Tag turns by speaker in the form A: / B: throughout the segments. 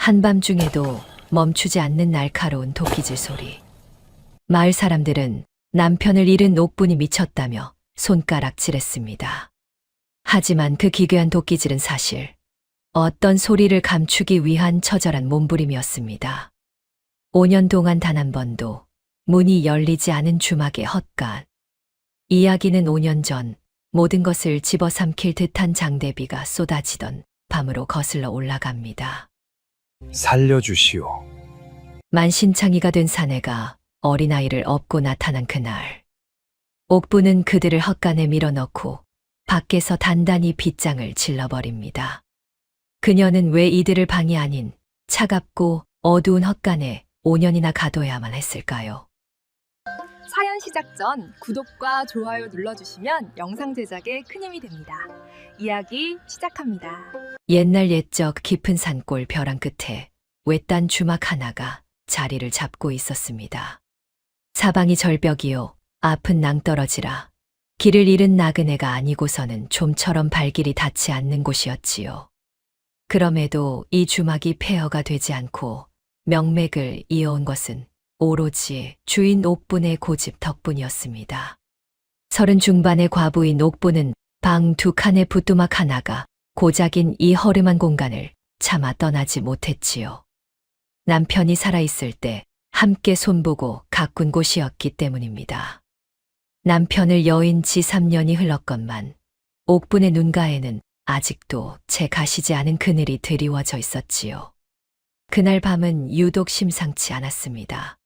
A: 한밤중에도 멈추지 않는 날카로운 도끼질 소리. 마을 사람들은 남편을 잃은 옥분이 미쳤다며 손가락질했습니다. 하지만 그 기괴한 도끼질은 사실 어떤 소리를 감추기 위한 처절한 몸부림이었습니다. 5년 동안 단 한 번도 문이 열리지 않은 주막의 헛간. 이야기는 5년 전 모든 것을 집어삼킬 듯한 장대비가 쏟아지던 밤으로 거슬러 올라갑니다.
B: 살려주시오.
A: 만신창이가 된 사내가 어린아이를 업고 나타난 그날. 옥부는 그들을 헛간에 밀어넣고 밖에서 단단히 빗장을 질러버립니다. 그녀는 왜 이들을 방이 아닌 차갑고 어두운 헛간에 5년이나 가둬야만 했을까요?
C: 사연 시작 전 구독과 좋아요 눌러주시면 영상 제작에 큰 힘이 됩니다. 이야기 시작합니다.
A: 옛날 옛적 깊은 산골 벼랑 끝에 외딴 주막 하나가 자리를 잡고 있었습니다. 사방이 절벽이요, 앞은 낭떠러지라 길을 잃은 나그네가 아니고서는 좀처럼 발길이 닿지 않는 곳이었지요. 그럼에도 이 주막이 폐허가 되지 않고 명맥을 이어온 것은 오로지 주인 옥분의 고집 덕분이었습니다. 30 중반의 과부인 옥분은 방 2칸의 부뚜막 하나가 고작인 이 허름한 공간을 차마 떠나지 못했지요. 남편이 살아있을 때 함께 손보고 가꾼 곳이었기 때문입니다. 남편을 여인 지 3년이 흘렀건만 옥분의 눈가에는 아직도 채 가시지 않은 그늘이 드리워져 있었지요. 그날 밤은 유독 심상치 않았습니다.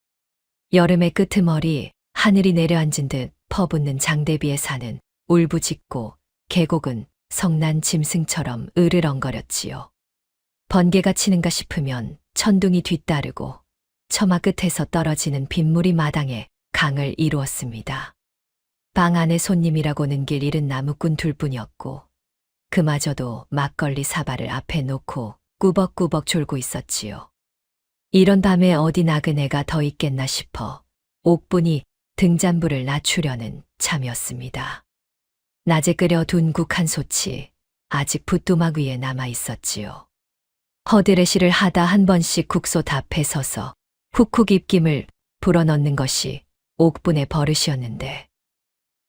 A: 여름의 끄트머리 하늘이 내려앉은 듯 퍼붓는 장대비의 산은 울부짖고 계곡은 성난 짐승처럼 으르렁거렸지요. 번개가 치는가 싶으면 천둥이 뒤따르고 처마 끝에서 떨어지는 빗물이 마당에 강을 이루었습니다. 방 안에 손님이라고는 길 잃은 나무꾼 둘뿐이었고 그마저도 막걸리 사발을 앞에 놓고 꾸벅꾸벅 졸고 있었지요. 이런 밤에 어디 나그네가 더 있겠나 싶어 옥분이 등잔불을 낮추려는 참이었습니다. 낮에 끓여둔 국 한 솥이 아직 부뚜막 위에 남아 있었지요. 허드레시를 하다 한 번씩 국솥 앞에 서서 훅훅 입김을 불어넣는 것이 옥분의 버릇이었는데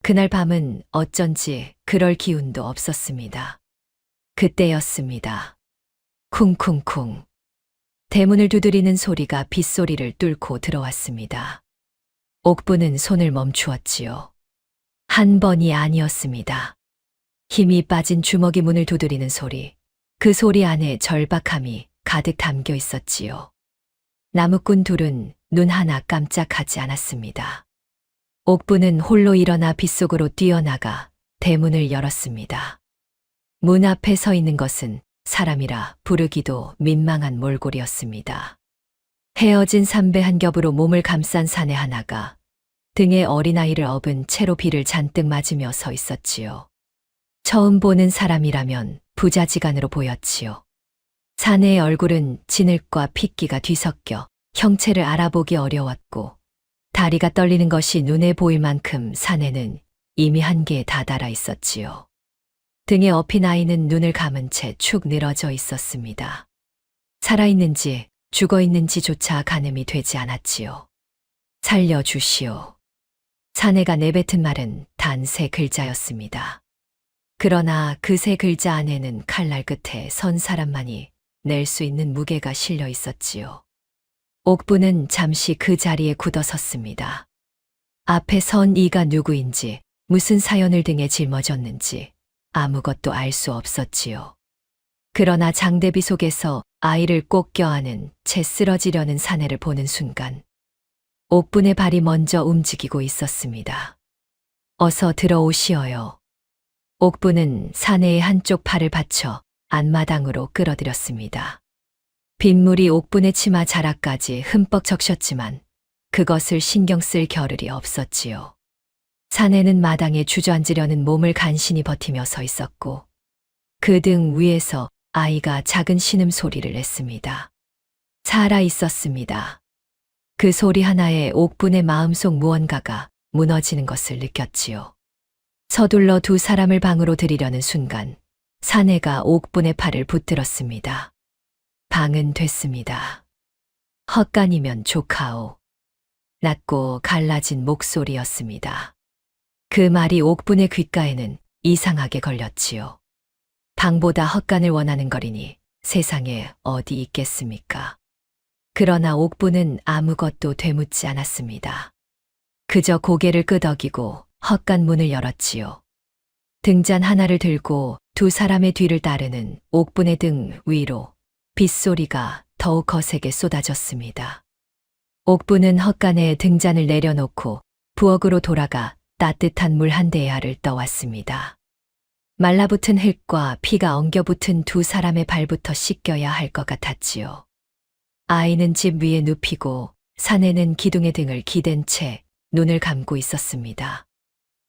A: 그날 밤은 어쩐지 그럴 기운도 없었습니다. 그때였습니다. 쿵쿵쿵. 대문을 두드리는 소리가 빗소리를 뚫고 들어왔습니다. 옥분은 손을 멈추었지요. 한 번이 아니었습니다. 힘이 빠진 주먹이 문을 두드리는 소리, 그 소리 안에 절박함이 가득 담겨 있었지요. 나무꾼 둘은 눈 하나 깜짝하지 않았습니다. 옥분은 홀로 일어나 빗속으로 뛰어나가 대문을 열었습니다. 문 앞에 서 있는 것은 사람이라 부르기도 민망한 몰골이었습니다. 헤어진 삼배 한 겹으로 몸을 감싼 사내 하나가 등에 어린아이를 업은 채로 비를 잔뜩 맞으며 서 있었지요. 처음 보는 사람이라면 부자지간으로 보였지요. 사내의 얼굴은 진흙과 핏기가 뒤섞여 형체를 알아보기 어려웠고 다리가 떨리는 것이 눈에 보일 만큼 사내는 이미 한계에 다다라 있었지요. 등에 업힌 아이는 눈을 감은 채 축 늘어져 있었습니다. 살아있는지 죽어있는지조차 가늠이 되지 않았지요. 살려주시오. 사내가 내뱉은 말은 단 3글자였습니다. 그러나 그 3글자 안에는 칼날 끝에 선 사람만이 낼 수 있는 무게가 실려 있었지요. 옥분은 잠시 그 자리에 굳어섰습니다. 앞에 선 이가 누구인지 무슨 사연을 등에 짊어졌는지 아무것도 알 수 없었지요. 그러나 장대비 속에서 아이를 꼭 껴안은 채 쓰러지려는 사내를 보는 순간 옥분의 발이 먼저 움직이고 있었습니다. 어서 들어오시어요. 옥분은 사내의 한쪽 팔을 받쳐 안마당으로 끌어들였습니다. 빗물이 옥분의 치마 자락까지 흠뻑 적셨지만 그것을 신경 쓸 겨를이 없었지요. 사내는 마당에 주저앉으려는 몸을 간신히 버티며 서 있었고 그 등 위에서 아이가 작은 신음소리를 냈습니다. 살아 있었습니다. 그 소리 하나에 옥분의 마음속 무언가가 무너지는 것을 느꼈지요. 서둘러 2 사람을 방으로 들이려는 순간 사내가 옥분의 팔을 붙들었습니다. 방은 됐습니다. 헛간이면 좋카오. 낮고 갈라진 목소리였습니다. 그 말이 옥분의 귓가에는 이상하게 걸렸지요. 방보다 헛간을 원하는 거리니 세상에 어디 있겠습니까? 그러나 옥분은 아무것도 되묻지 않았습니다. 그저 고개를 끄덕이고 헛간 문을 열었지요. 등잔 하나를 들고 두 사람의 뒤를 따르는 옥분의 등 위로 빗소리가 더욱 거세게 쏟아졌습니다. 옥분은 헛간에 등잔을 내려놓고 부엌으로 돌아가 따뜻한 물 한 대야를 떠왔습니다. 말라붙은 흙과 피가 엉겨붙은 두 사람의 발부터 씻겨야 할 것 같았지요. 아이는 집 위에 눕히고 사내는 기둥의 등을 기댄 채 눈을 감고 있었습니다.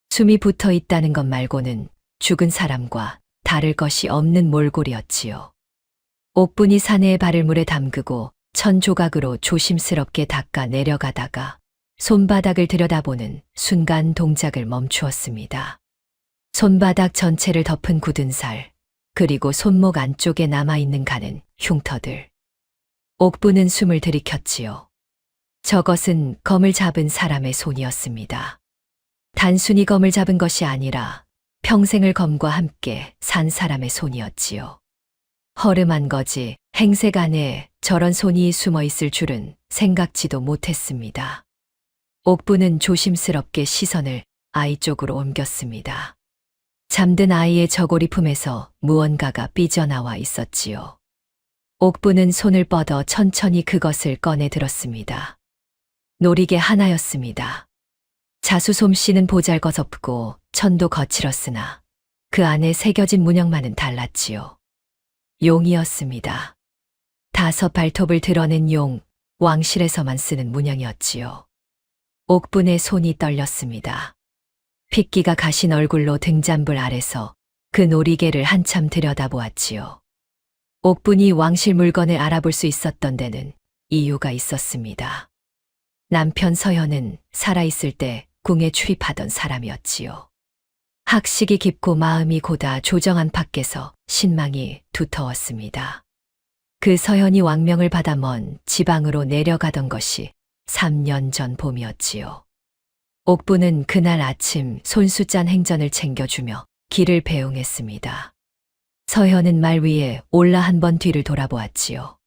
A: 숨이 붙어 있다는 것 말고는 죽은 사람과 다를 것이 없는 몰골이었지요. 옥분이 사내의 발을 물에 담그고 천 조각으로 조심스럽게 닦아 내려가다가 손바닥을 들여다보는 순간 동작을 멈추었습니다. 손바닥 전체를 덮은 굳은 살, 그리고 손목 안쪽에 남아있는 가는 흉터들. 옥분은 숨을 들이켰지요. 저것은 검을 잡은 사람의 손이었습니다. 단순히 검을 잡은 것이 아니라 평생을 검과 함께 산 사람의 손이었지요. 허름한 거지 행색 안에 저런 손이 숨어 있을 줄은 생각지도 못했습니다. 옥분은 조심스럽게 시선을 아이 쪽으로 옮겼습니다. 잠든 아이의 저고리 품에서 무언가가 삐져나와 있었지요. 옥분은 손을 뻗어 천천히 그것을 꺼내 들었습니다. 놀이개 하나였습니다. 자수 솜씨는 보잘것없고 천도 거칠었으나 그 안에 새겨진 문양만은 달랐지요. 용이었습니다. 5 발톱을 드러낸 용, 왕실에서만 쓰는 문양이었지요. 옥분의 손이 떨렸습니다. 핏기가 가신 얼굴로 등잔불 아래서 그 놀이개를 한참 들여다보았지요. 옥분이 왕실 물건을 알아볼 수 있었던 데는 이유가 있었습니다. 남편 서현은 살아있을 때 궁에 출입하던 사람이었지요. 학식이 깊고 마음이 고다 조정한 밖에서 신망이 두터웠습니다. 그 서현이 왕명을 받아 먼 지방으로 내려가던 것이 3년 전 봄이었지요. 옥분은 그날 아침 손수잔 행전을 챙겨주며 길을 배웅했습니다. 서현은 말 위에 올라 한 번 뒤를 돌아보았지요.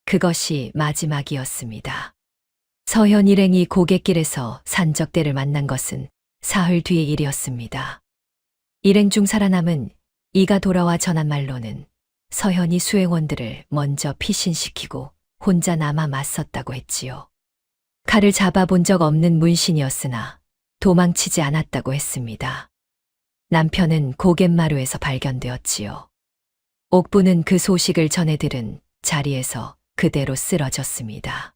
A: 그것이 마지막이었습니다. 서현 일행이 고갯길에서 산적대를 만난 것은 사흘 뒤의 일이었습니다. 일행 중 살아남은 이가 돌아와 전한 말로는 서현이 수행원들을 먼저 피신시키고 혼자 남아 맞섰다고 했지요. 칼을 잡아본 적 없는 문신이었으나 도망치지 않았다고 했습니다. 남편은 고갯마루에서 발견되었지요. 옥분은 그 소식을 전해 들은 자리에서 그대로 쓰러졌습니다.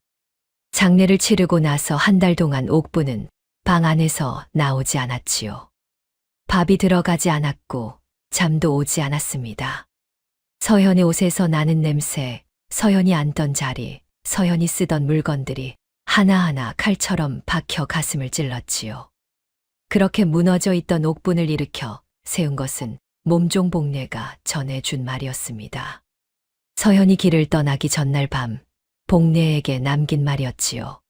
A: 장례를 치르고 나서 한 달 동안 옥분은 방 안에서 나오지 않았지요. 밥이 들어가지 않았고 잠도 오지 않았습니다. 서현의 옷에서 나는 냄새, 서현이 앉던 자리, 서현이 쓰던 물건들이 하나하나 칼처럼 박혀 가슴을 찔렀지요. 그렇게 무너져 있던 옥분을 일으켜 세운 것은 몸종 복례가 전해준 말이었습니다. 서현이 길을 떠나기 전날 밤 복례에게 남긴 말이었지요.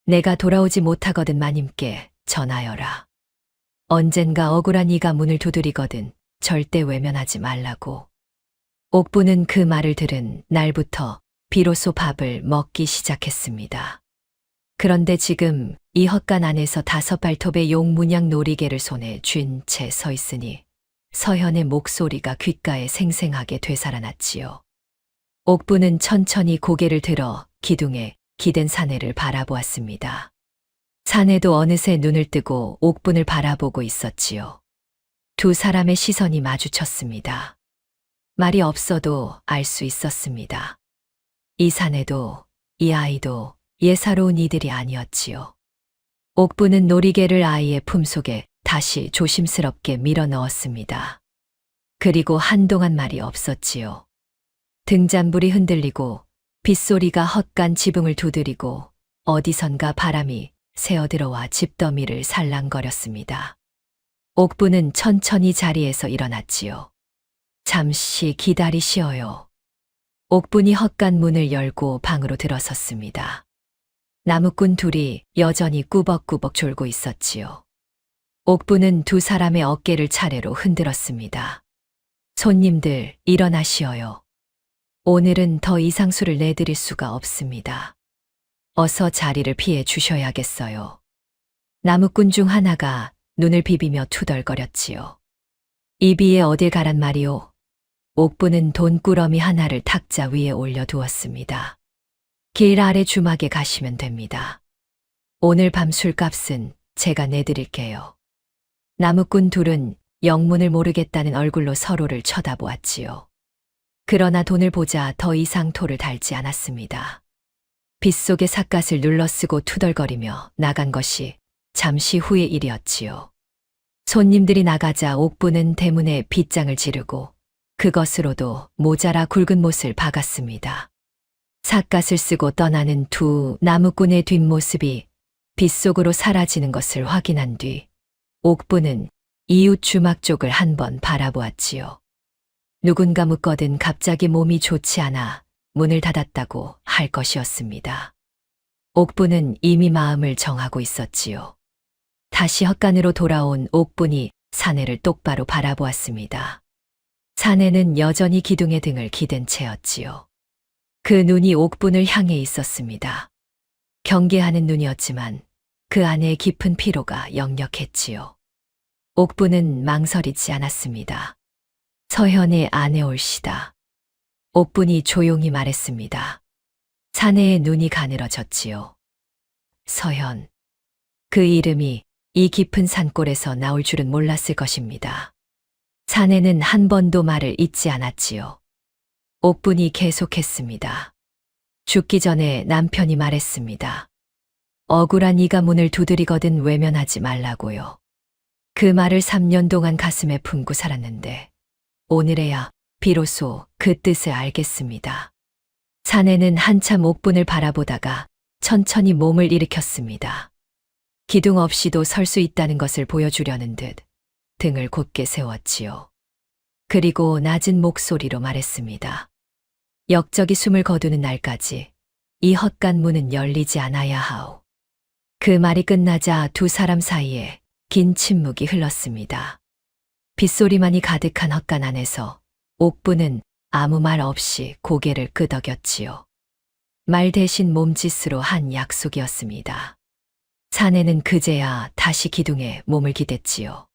A: 내가 돌아오지 못하거든 마님께 전하여라. 언젠가 억울한 이가 문을 두드리거든 절대 외면하지 말라고. 옥분은 그 말을 들은 날부터 비로소 밥을 먹기 시작했습니다. 그런데 지금 이 헛간 안에서 5 발톱의 용 문양 놀이개를 손에 쥔 채 서 있으니 서현의 목소리가 귓가에 생생하게 되살아났지요. 옥분은 천천히 고개를 들어 기둥에 기댄 사내를 바라보았습니다. 사내도 어느새 눈을 뜨고 옥분을 바라보고 있었지요. 두 사람의 시선이 마주쳤습니다. 말이 없어도 알 수 있었습니다. 이 사내도 이 아이도 예사로운 이들이 아니었지요. 옥분은 놀이개를 아이의 품속에 다시 조심스럽게 밀어 넣었습니다. 그리고 한동안 말이 없었지요. 등잔불이 흔들리고 빗소리가 헛간 지붕을 두드리고 어디선가 바람이 새어들어와 집더미를 살랑거렸습니다. 옥분은 천천히 자리에서 일어났지요. 잠시 기다리시어요. 옥분이 헛간 문을 열고 방으로 들어섰습니다. 나무꾼 둘이 여전히 꾸벅꾸벅 졸고 있었지요. 옥분은 두 사람의 어깨를 차례로 흔들었습니다. 손님들, 일어나시어요. 오늘은 더 이상 술을 내드릴 수가 없습니다. 어서 자리를 피해 주셔야겠어요. 나무꾼 중 하나가 눈을 비비며 투덜거렸지요. 이비에 어딜 가란 말이오. 옥분은 돈꾸러미 하나를 탁자 위에 올려두었습니다. 길 아래 주막에 가시면 됩니다. 오늘 밤 술값은 제가 내드릴게요. 나무꾼 둘은 영문을 모르겠다는 얼굴로 서로를 쳐다보았지요. 그러나 돈을 보자 더 이상 토를 달지 않았습니다. 빗속에 삿갓을 눌러쓰고 투덜거리며 나간 것이 잠시 후의 일이었지요. 손님들이 나가자 옥분은 대문에 빗장을 지르고 그것으로도 모자라 굵은 못을 박았습니다. 삿갓을 쓰고 떠나는 두 나무꾼의 뒷모습이 빗속으로 사라지는 것을 확인한 뒤 옥분은 이웃 주막 쪽을 한번 바라보았지요. 누군가 묻거든 갑자기 몸이 좋지 않아 문을 닫았다고 할 것이었습니다. 옥분은 이미 마음을 정하고 있었지요. 다시 헛간으로 돌아온 옥분이 사내를 똑바로 바라보았습니다. 사내는 여전히 기둥의 등을 기댄 채였지요. 그 눈이 옥분을 향해 있었습니다. 경계하는 눈이었지만 그 안에 깊은 피로가 역력했지요. 옥분은 망설이지 않았습니다. 서현의 아내 올시다. 옥분이 조용히 말했습니다. 사내의 눈이 가늘어졌지요. 서현. 그 이름이 이 깊은 산골에서 나올 줄은 몰랐을 것입니다. 사내는 한 번도 말을 잇지 않았지요. 옥분이 계속했습니다. 죽기 전에 남편이 말했습니다. 억울한 이가 문을 두드리거든 외면하지 말라고요. 그 말을 3년 동안 가슴에 품고 살았는데 오늘에야 비로소 그 뜻을 알겠습니다. 사내는 한참 옥분을 바라보다가 천천히 몸을 일으켰습니다. 기둥 없이도 설 수 있다는 것을 보여주려는 듯 등을 곧게 세웠지요. 그리고 낮은 목소리로 말했습니다. 역적이 숨을 거두는 날까지 이 헛간 문은 열리지 않아야 하오. 그 말이 끝나자 두 사람 사이에 긴 침묵이 흘렀습니다. 빗소리만이 가득한 헛간 안에서 옥분은 아무 말 없이 고개를 끄덕였지요. 말 대신 몸짓으로 한 약속이었습니다. 사내는 그제야 다시 기둥에 몸을 기댔지요.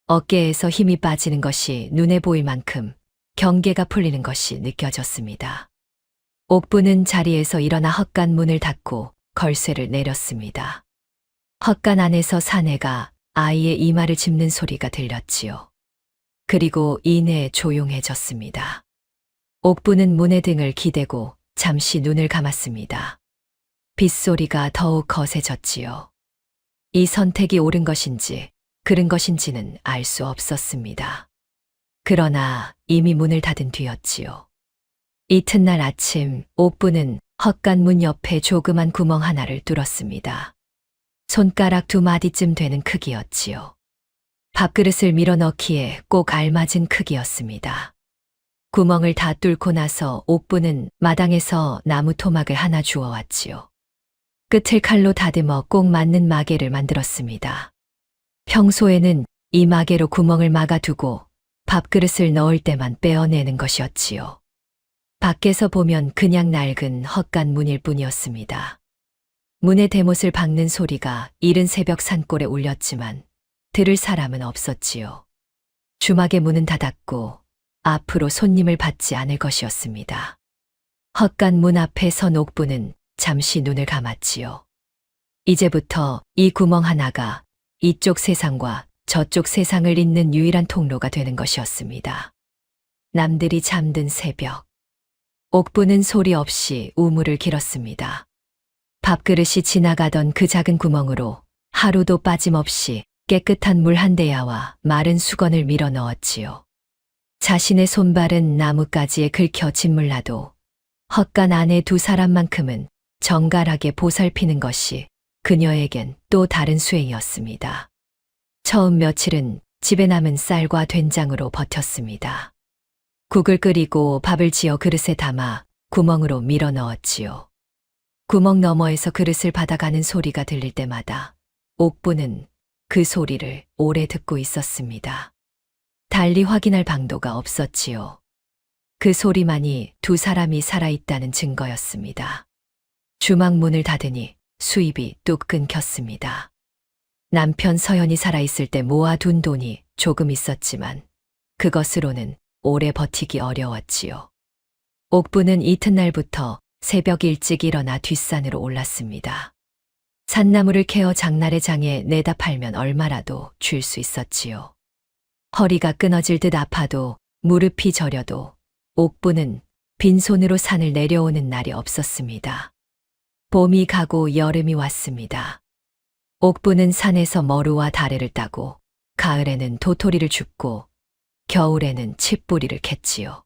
A: 어깨에서 힘이 빠지는 것이 눈에 보일 만큼 경계가 풀리는 것이 느껴졌습니다. 옥분은 자리에서 일어나 헛간 문을 닫고 걸쇠를 내렸습니다. 헛간 안에서 사내가 아이의 이마를 짚는 소리가 들렸지요. 그리고 이내 조용해졌습니다. 옥분은 문의 등을 기대고 잠시 눈을 감았습니다. 빗소리가 더욱 거세졌지요. 이 선택이 옳은 것인지 그른 것인지는 알 수 없었습니다. 그러나 이미 문을 닫은 뒤였지요. 이튿날 아침 옥분은 헛간 문 옆에 조그만 구멍 하나를 뚫었습니다. 손가락 2마디쯤 되는 크기였지요. 밥그릇을 밀어넣기에 꼭 알맞은 크기였습니다. 구멍을 다 뚫고 나서 옥분은 마당에서 나무 토막을 하나 주워왔지요. 끝을 칼로 다듬어 꼭 맞는 마개를 만들었습니다. 평소에는 이 마개로 구멍을 막아두고 밥그릇을 넣을 때만 빼어내는 것이었지요. 밖에서 보면 그냥 낡은 헛간 문일 뿐이었습니다. 문의 대못을 박는 소리가 이른 새벽 산골에 울렸지만 들을 사람은 없었지요. 주막의 문은 닫았고 앞으로 손님을 받지 않을 것이었습니다. 헛간 문 앞에 선 옥분은 잠시 눈을 감았지요. 이제부터 이 구멍 하나가 이쪽 세상과 저쪽 세상을 잇는 유일한 통로가 되는 것이었습니다. 남들이 잠든 새벽. 옥분은 소리 없이 우물을 길었습니다. 밥그릇이 지나가던 그 작은 구멍으로 하루도 빠짐없이 깨끗한 물 한 대야와 마른 수건을 밀어 넣었지요. 자신의 손발은 나뭇가지에 긁혀 짓물라도 헛간 안에 두 사람만큼은 정갈하게 보살피는 것이 그녀에겐 또 다른 수행이었습니다. 처음 며칠은 집에 남은 쌀과 된장으로 버텼습니다. 국을 끓이고 밥을 지어 그릇에 담아 구멍으로 밀어 넣었지요. 구멍 너머에서 그릇을 받아가는 소리가 들릴 때마다 옥부는 그 소리를 오래 듣고 있었습니다. 달리 확인할 방도가 없었지요. 그 소리만이 두 사람이 살아있다는 증거였습니다. 주막 문을 닫으니 수입이 뚝 끊겼습니다. 남편 서연이 살아있을 때 모아둔 돈이 조금 있었지만 그것으로는 오래 버티기 어려웠지요. 옥부는 이튿날부터 새벽 일찍 일어나 뒷산으로 올랐습니다. 산나물을 캐어 장날의 장에 내다 팔면 얼마라도 줄 수 있었지요. 허리가 끊어질 듯 아파도 무릎이 저려도 옥부는 빈손으로 산을 내려오는 날이 없었습니다. 봄이 가고 여름이 왔습니다. 옥부는 산에서 머루와 다래를 따고 가을에는 도토리를 줍고 겨울에는 칡뿌리를 캤지요.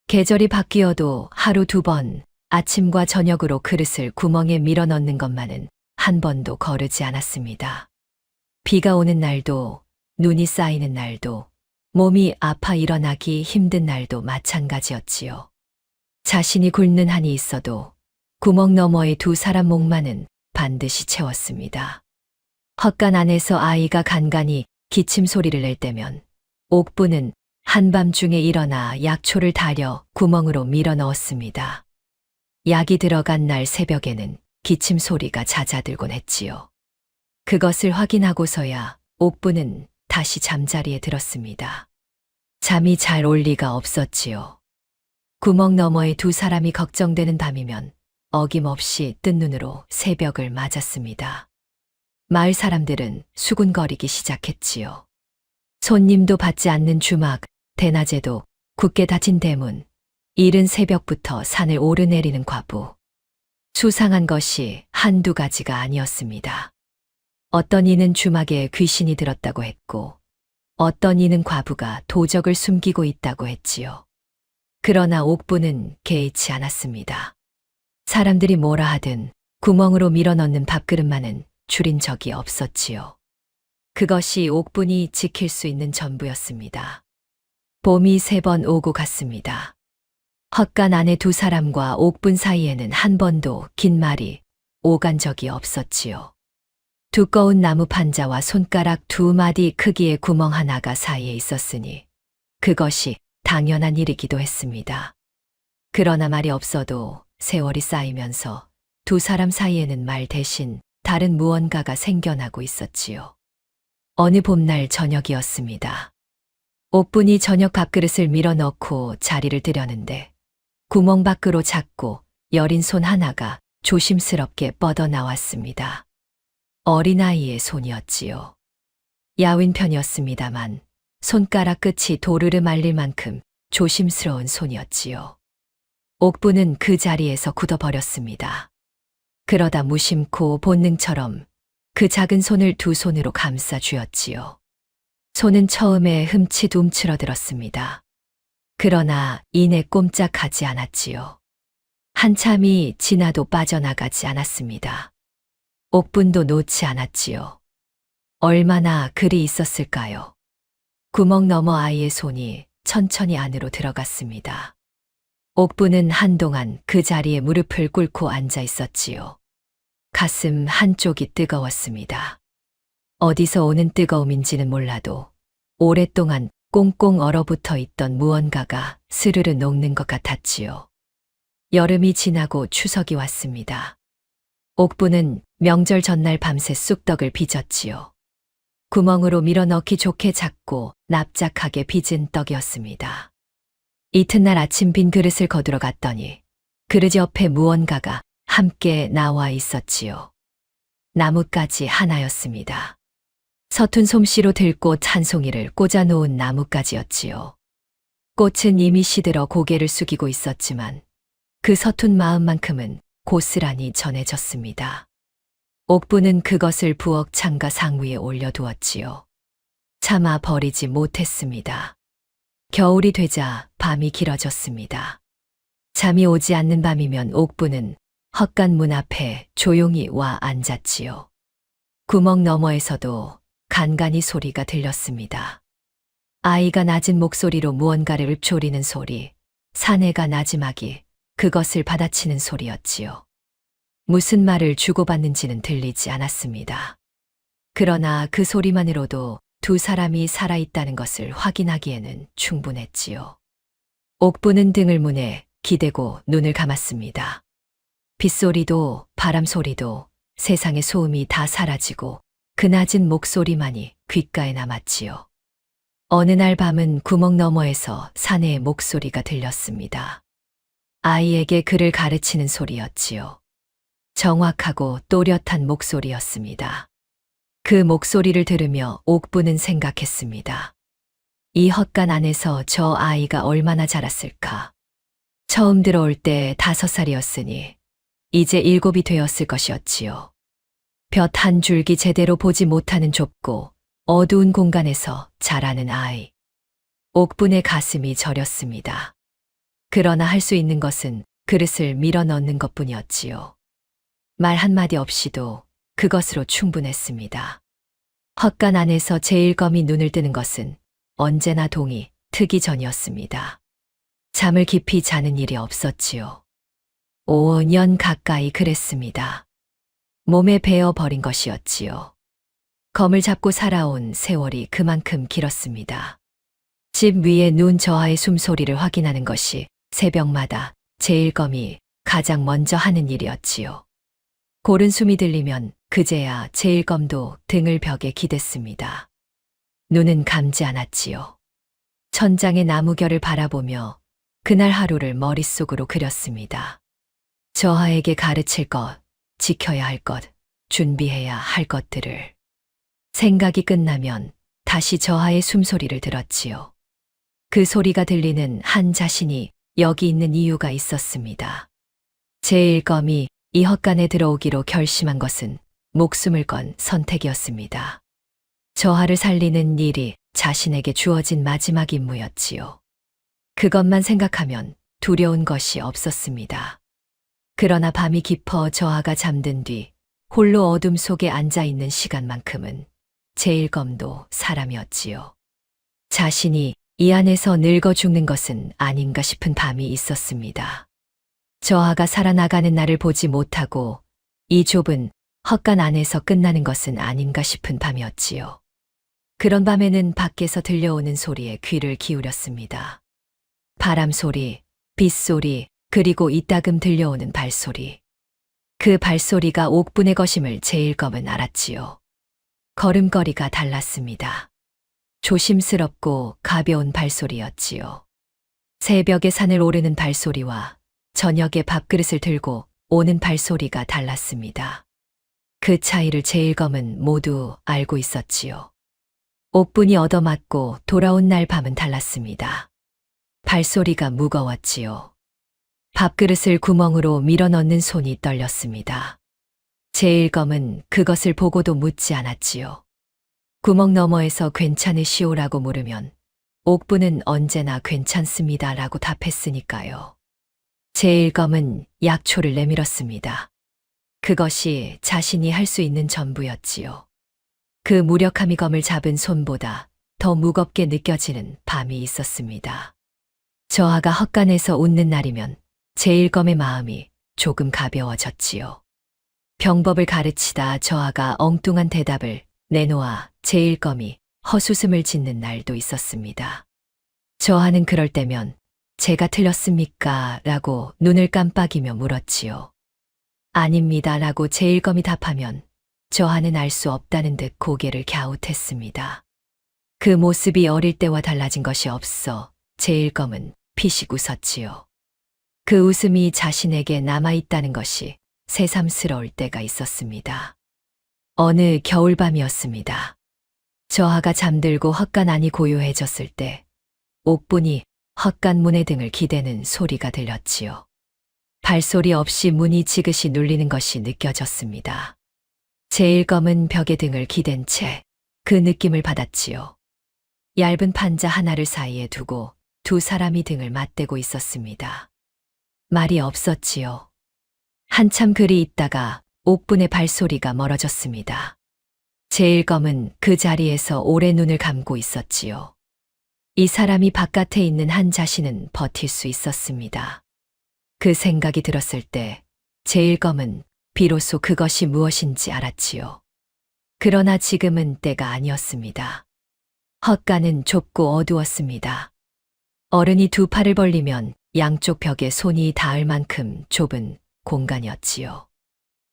A: 계절이 바뀌어도 하루 두 번 아침과 저녁으로 그릇을 구멍에 밀어 넣는 것만은 한 번도 거르지 않았습니다. 비가 오는 날도 눈이 쌓이는 날도 몸이 아파 일어나기 힘든 날도 마찬가지였지요. 자신이 굶는 한이 있어도 구멍 너머의 두 사람 목만은 반드시 채웠습니다. 헛간 안에서 아이가 간간히 기침 소리를 낼 때면 옥부는 한밤중에 일어나 약초를 다려 구멍으로 밀어 넣었습니다. 약이 들어간 날 새벽에는 기침 소리가 잦아들곤 했지요. 그것을 확인하고서야 옥부는 다시 잠자리에 들었습니다. 잠이 잘 올 리가 없었지요. 구멍 너머의 두 사람이 걱정되는 밤이면 어김없이 뜬 눈으로 새벽을 맞았습니다. 마을 사람들은 수군거리기 시작했지요. 손님도 받지 않는 주막, 대낮에도 굳게 닫힌 대문, 이른 새벽부터 산을 오르내리는 과부. 수상한 것이 한두 가지가 아니었습니다. 어떤 이는 주막에 귀신이 들었다고 했고, 어떤 이는 과부가 도적을 숨기고 있다고 했지요. 그러나 옥부는 개의치 않았습니다. 사람들이 뭐라 하든 구멍으로 밀어넣는 밥그릇만은 줄인 적이 없었지요. 그것이 옥분이 지킬 수 있는 전부였습니다. 봄이 3번 오고 갔습니다. 헛간 안에 두 사람과 옥분 사이에는 한 번도 긴 말이 오간 적이 없었지요. 두꺼운 나무 판자와 손가락 2마디 크기의 구멍 하나가 사이에 있었으니 그것이 당연한 일이기도 했습니다. 그러나 말이 없어도 세월이 쌓이면서 두 사람 사이에는 말 대신 다른 무언가가 생겨나고 있었지요. 어느 봄날 저녁이었습니다. 옥분이 저녁 밥그릇을 밀어넣고 자리를 들여는데 구멍 밖으로 작고 여린 손 하나가 조심스럽게 뻗어나왔습니다. 어린아이의 손이었지요. 야윈 편이었습니다만 손가락 끝이 도르르 말릴 만큼 조심스러운 손이었지요. 옥분은 그 자리에서 굳어버렸습니다. 그러다 무심코 본능처럼 그 작은 손을 두 손으로 감싸 쥐었지요. 손은 처음에 흠칫 움츠러들었습니다. 그러나 이내 꼼짝하지 않았지요. 한참이 지나도 빠져나가지 않았습니다. 옥분도 놓지 않았지요. 얼마나 그리 있었을까요? 구멍 너머 아이의 손이 천천히 안으로 들어갔습니다. 옥분은 한동안 그 자리에 무릎을 꿇고 앉아 있었지요. 가슴 한쪽이 뜨거웠습니다. 어디서 오는 뜨거움인지는 몰라도 오랫동안 꽁꽁 얼어붙어 있던 무언가가 스르르 녹는 것 같았지요. 여름이 지나고 추석이 왔습니다. 옥분은 명절 전날 밤새 쑥떡을 빚었지요. 구멍으로 밀어넣기 좋게 작고 납작하게 빚은 떡이었습니다. 이튿날 아침 빈 그릇을 거두러 갔더니 그릇 옆에 무언가가 함께 나와 있었지요. 나뭇가지 하나였습니다. 서툰 솜씨로 들꽃 한 송이를 꽂아 놓은 나뭇가지였지요. 꽃은 이미 시들어 고개를 숙이고 있었지만 그 서툰 마음만큼은 고스란히 전해졌습니다. 옥분은 그것을 부엌 창가 상위에 올려두었지요. 차마 버리지 못했습니다. 겨울이 되자 밤이 길어졌습니다. 잠이 오지 않는 밤이면 옥분은 헛간 문 앞에 조용히 와 앉았지요. 구멍 너머에서도 간간히 소리가 들렸습니다. 아이가 낮은 목소리로 무언가를 읊조리는 소리, 사내가 나지막이 그것을 받아치는 소리였지요. 무슨 말을 주고받는지는 들리지 않았습니다. 그러나 그 소리만으로도 두 사람이 살아있다는 것을 확인하기에는 충분했지요. 옥부는 등을 문에 기대고 눈을 감았습니다. 빗소리도 바람 소리도 세상의 소음이 다 사라지고 그 낮은 목소리만이 귓가에 남았지요. 어느 날 밤은 구멍 너머에서 사내의 목소리가 들렸습니다. 아이에게 그를 가르치는 소리였지요. 정확하고 또렷한 목소리였습니다. 그 목소리를 들으며 옥부는 생각했습니다. 이 헛간 안에서 저 아이가 얼마나 자랐을까. 처음 들어올 때 5살이었으니 이제 7이 되었을 것이었지요. 볕 한 줄기 제대로 보지 못하는 좁고 어두운 공간에서 자라는 아이. 옥분의 가슴이 저렸습니다. 그러나 할 수 있는 것은 그릇을 밀어 넣는 것뿐이었지요. 말 한마디 없이도 그것으로 충분했습니다. 헛간 안에서 제일 검이 눈을 뜨는 것은 언제나 동이 트기 전이었습니다. 잠을 깊이 자는 일이 없었지요. 5년 가까이 그랬습니다. 몸에 배어 버린 것이었지요. 검을 잡고 살아온 세월이 그만큼 길었습니다. 집 위에 누운 저하의 숨소리를 확인하는 것이 새벽마다 제일검이 가장 먼저 하는 일이었지요. 고른 숨이 들리면 그제야 제일검도 등을 벽에 기댔습니다. 눈은 감지 않았지요. 천장의 나무결을 바라보며 그날 하루를 머릿속으로 그렸습니다. 저하에게 가르칠 것, 지켜야 할 것, 준비해야 할 것들을. 생각이 끝나면 다시 저하의 숨소리를 들었지요. 그 소리가 들리는 한 자신이 여기 있는 이유가 있었습니다. 제일검이 이 헛간에 들어오기로 결심한 것은 목숨을 건 선택이었습니다. 저하를 살리는 일이 자신에게 주어진 마지막 임무였지요. 그것만 생각하면 두려운 것이 없었습니다. 그러나 밤이 깊어 저하가 잠든 뒤 홀로 어둠 속에 앉아 있는 시간만큼은 제일검도 사람이었지요. 자신이 이 안에서 늙어 죽는 것은 아닌가 싶은 밤이 있었습니다. 저하가 살아나가는 날을 보지 못하고 이 좁은 헛간 안에서 끝나는 것은 아닌가 싶은 밤이었지요. 그런 밤에는 밖에서 들려오는 소리에 귀를 기울였습니다. 바람 소리, 빗소리, 그리고 이따금 들려오는 발소리. 그 발소리가 옥분의 것임을 제일검은 알았지요. 걸음걸이가 달랐습니다. 조심스럽고 가벼운 발소리였지요. 새벽에 산을 오르는 발소리와 저녁에 밥그릇을 들고 오는 발소리가 달랐습니다. 그 차이를 제일검은 모두 알고 있었지요. 옥분이 얻어맞고 돌아온 날 밤은 달랐습니다. 발소리가 무거웠지요. 밥그릇을 구멍으로 밀어넣는 손이 떨렸습니다. 제일검은 그것을 보고도 묻지 않았지요. 구멍 너머에서 괜찮으시오라고 물으면 옥분은 언제나 괜찮습니다라고 답했으니까요. 제일검은 약초를 내밀었습니다. 그것이 자신이 할 수 있는 전부였지요. 그 무력함이 검을 잡은 손보다 더 무겁게 느껴지는 밤이 있었습니다. 저하가 헛간에서 웃는 날이면 제일검의 마음이 조금 가벼워졌지요. 병법을 가르치다 저하가 엉뚱한 대답을 내놓아 제일검이 헛웃음을 짓는 날도 있었습니다. 저하는 그럴 때면 제가 틀렸습니까? 라고 눈을 깜빡이며 물었지요. 아닙니다. 라고 제일검이 답하면 저하는 알 수 없다는 듯 고개를 갸웃했습니다. 그 모습이 어릴 때와 달라진 것이 없어 제일검은 피식 웃었지요. 그 웃음이 자신에게 남아있다는 것이 새삼스러울 때가 있었습니다. 어느 겨울밤이었습니다. 저하가 잠들고 헛간 안이 고요해졌을 때 옥분이 헛간 문의 등을 기대는 소리가 들렸지요. 발소리 없이 문이 지그시 눌리는 것이 느껴졌습니다. 제일검은 벽에 등을 기댄 채 그 느낌을 받았지요. 얇은 판자 하나를 사이에 두고 두 사람이 등을 맞대고 있었습니다. 말이 없었지요. 한참 그리 있다가 옥분의 발소리가 멀어졌습니다. 제일검은 그 자리에서 오래 눈을 감고 있었지요. 이 사람이 바깥에 있는 한 자신은 버틸 수 있었습니다. 그 생각이 들었을 때 제일검은 비로소 그것이 무엇인지 알았지요. 그러나 지금은 때가 아니었습니다. 헛간은 좁고 어두웠습니다. 어른이 두 팔을 벌리면 양쪽 벽에 손이 닿을 만큼 좁은 공간이었지요.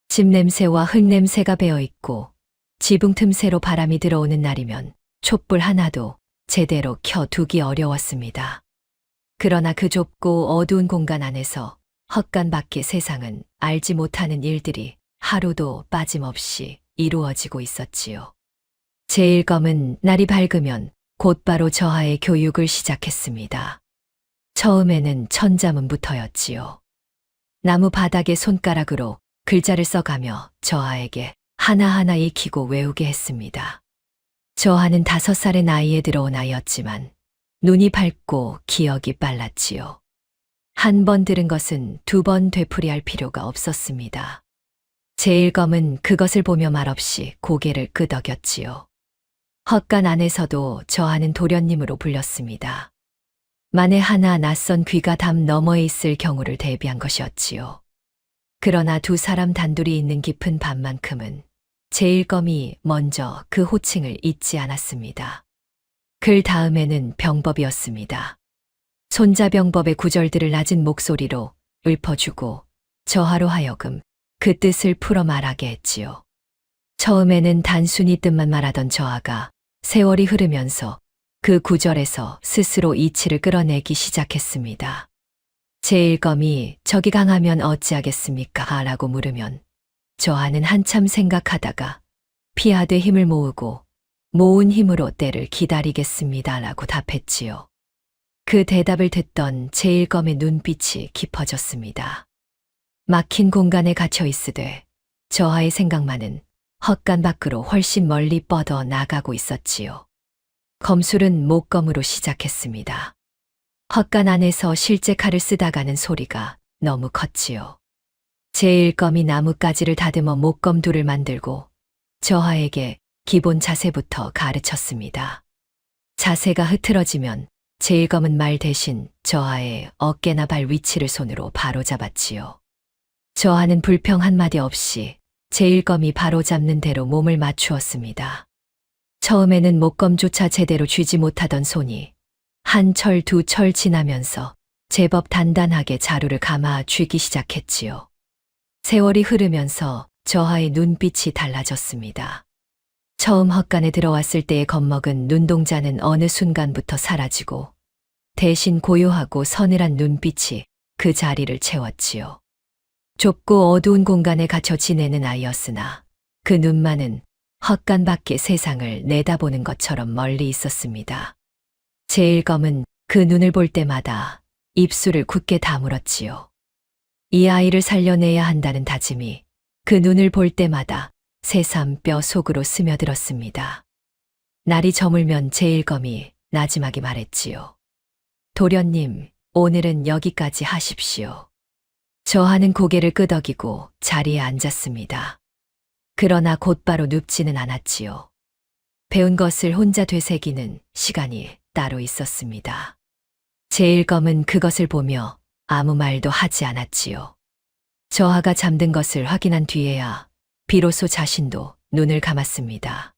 A: 집 냄새와 흙 냄새가 배어 있고 지붕 틈새로 바람이 들어오는 날이면 촛불 하나도 제대로 켜두기 어려웠습니다. 그러나 그 좁고 어두운 공간 안에서 헛간 밖의 세상은 알지 못하는 일들이 하루도 빠짐없이 이루어지고 있었지요. 제일검은 날이 밝으면 곧바로 저하의 교육을 시작했습니다. 처음에는 천자문부터였지요. 나무 바닥에 손가락으로 글자를 써가며 저하에게 하나하나 익히고 외우게 했습니다. 저하는 5살의 나이에 들어온 아이였지만 눈이 밝고 기억이 빨랐지요. 한 번 들은 것은 2번 되풀이할 필요가 없었습니다. 제일검은 그것을 보며 말없이 고개를 끄덕였지요. 헛간 안에서도 저하는 도련님으로 불렸습니다. 만에 하나 낯선 귀가 담 너머에 있을 경우를 대비한 것이었지요. 그러나 두 사람 단둘이 있는 깊은 밤만큼은 제일검이 먼저 그 호칭을 잊지 않았습니다. 그 다음에는 병법이었습니다. 손자병법의 구절들을 낮은 목소리로 읊어주고 저하로 하여금 그 뜻을 풀어 말하게 했지요. 처음에는 단순히 뜻만 말하던 저하가 세월이 흐르면서 그 구절에서 스스로 이치를 끌어내기 시작했습니다. 제일검이 적이 강하면 어찌하겠습니까? 라고 물으면 저하는 한참 생각하다가 피하되 힘을 모으고 모은 힘으로 때를 기다리겠습니다. 라고 답했지요. 그 대답을 듣던 제일검의 눈빛이 깊어졌습니다. 막힌 공간에 갇혀 있으되 저하의 생각만은 헛간 밖으로 훨씬 멀리 뻗어 나가고 있었지요. 검술은 목검으로 시작했습니다. 헛간 안에서 실제 칼을 쓰다가는 소리가 너무 컸지요. 제일검이 나뭇가지를 다듬어 목검 둘을 만들고 저하에게 기본 자세부터 가르쳤습니다. 자세가 흐트러지면 제일검은 말 대신 저하의 어깨나 발 위치를 손으로 바로잡았지요. 저하는 불평 한마디 없이 제일검이 바로잡는 대로 몸을 맞추었습니다. 처음에는 목검조차 제대로 쥐지 못하던 손이 한 철 두 철 지나면서 제법 단단하게 자루를 감아 쥐기 시작했지요. 세월이 흐르면서 저하의 눈빛이 달라졌습니다. 처음 헛간에 들어왔을 때의 겁먹은 눈동자는 어느 순간부터 사라지고 대신 고요하고 서늘한 눈빛이 그 자리를 채웠지요. 좁고 어두운 공간에 갇혀 지내는 아이였으나 그 눈만은 헛간 밖의 세상을 내다보는 것처럼 멀리 있었습니다. 제일검은 그 눈을 볼 때마다 입술을 굳게 다물었지요. 이 아이를 살려내야 한다는 다짐이 그 눈을 볼 때마다 새삼 뼈 속으로 스며들었습니다. 날이 저물면 제일검이 나지막이 말했지요. 도련님, 오늘은 여기까지 하십시오. 저하는 고개를 끄덕이고 자리에 앉았습니다. 그러나 곧바로 눕지는 않았지요. 배운 것을 혼자 되새기는 시간이 따로 있었습니다. 제일검은 그것을 보며 아무 말도 하지 않았지요. 저하가 잠든 것을 확인한 뒤에야 비로소 자신도 눈을 감았습니다.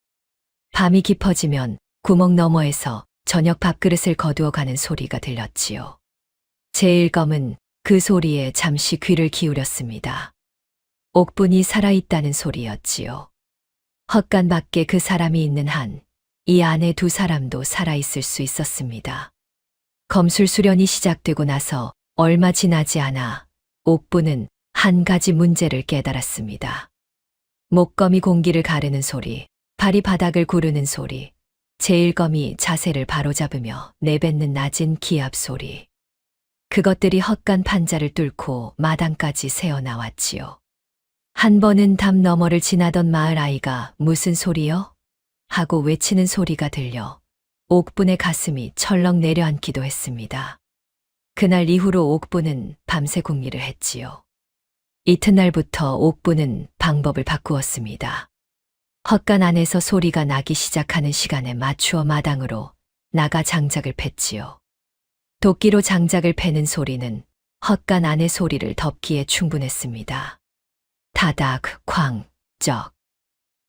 A: 밤이 깊어지면 구멍 너머에서 저녁 밥그릇을 거두어 가는 소리가 들렸지요. 제일검은 그 소리에 잠시 귀를 기울였습니다. 옥분이 살아있다는 소리였지요. 헛간 밖에 그 사람이 있는 한, 이 안에 두 사람도 살아있을 수 있었습니다. 검술 수련이 시작되고 나서 얼마 지나지 않아 옥분은 한 가지 문제를 깨달았습니다. 목검이 공기를 가르는 소리, 발이 바닥을 구르는 소리, 제일검이 자세를 바로잡으며 내뱉는 낮은 기압 소리. 그것들이 헛간 판자를 뚫고 마당까지 새어나왔지요. 한 번은 담 너머를 지나던 마을 아이가 무슨 소리요? 하고 외치는 소리가 들려 옥분의 가슴이 철렁 내려앉기도 했습니다. 그날 이후로 옥분은 밤새 궁리를 했지요. 이튿날부터 옥분은 방법을 바꾸었습니다. 헛간 안에서 소리가 나기 시작하는 시간에 맞추어 마당으로 나가 장작을 팼지요. 도끼로 장작을 패는 소리는 헛간 안의 소리를 덮기에 충분했습니다. 다닥, 쾅, 쩍.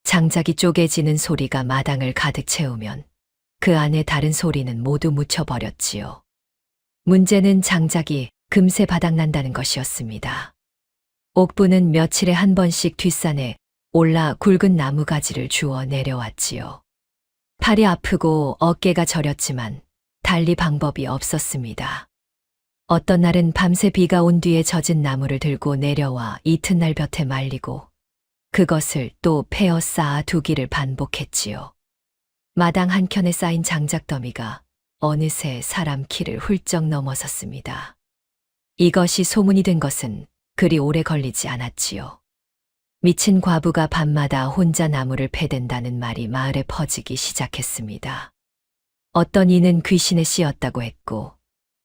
A: 장작이 쪼개지는 소리가 마당을 가득 채우면 그 안에 다른 소리는 모두 묻혀버렸지요. 문제는 장작이 금세 바닥난다는 것이었습니다. 옥부는 며칠에 한 번씩 뒷산에 올라 굵은 나무가지를 주워 내려왔지요. 팔이 아프고 어깨가 저렸지만 달리 방법이 없었습니다. 어떤 날은 밤새 비가 온 뒤에 젖은 나무를 들고 내려와 이튿날 볕에 말리고 그것을 또 패어 쌓아 두기를 반복했지요. 마당 한켠에 쌓인 장작더미가 어느새 사람 키를 훌쩍 넘어섰습니다. 이것이 소문이 된 것은 그리 오래 걸리지 않았지요. 미친 과부가 밤마다 혼자 나무를 패댄다는 말이 마을에 퍼지기 시작했습니다. 어떤 이는 귀신에 씌었다고 했고,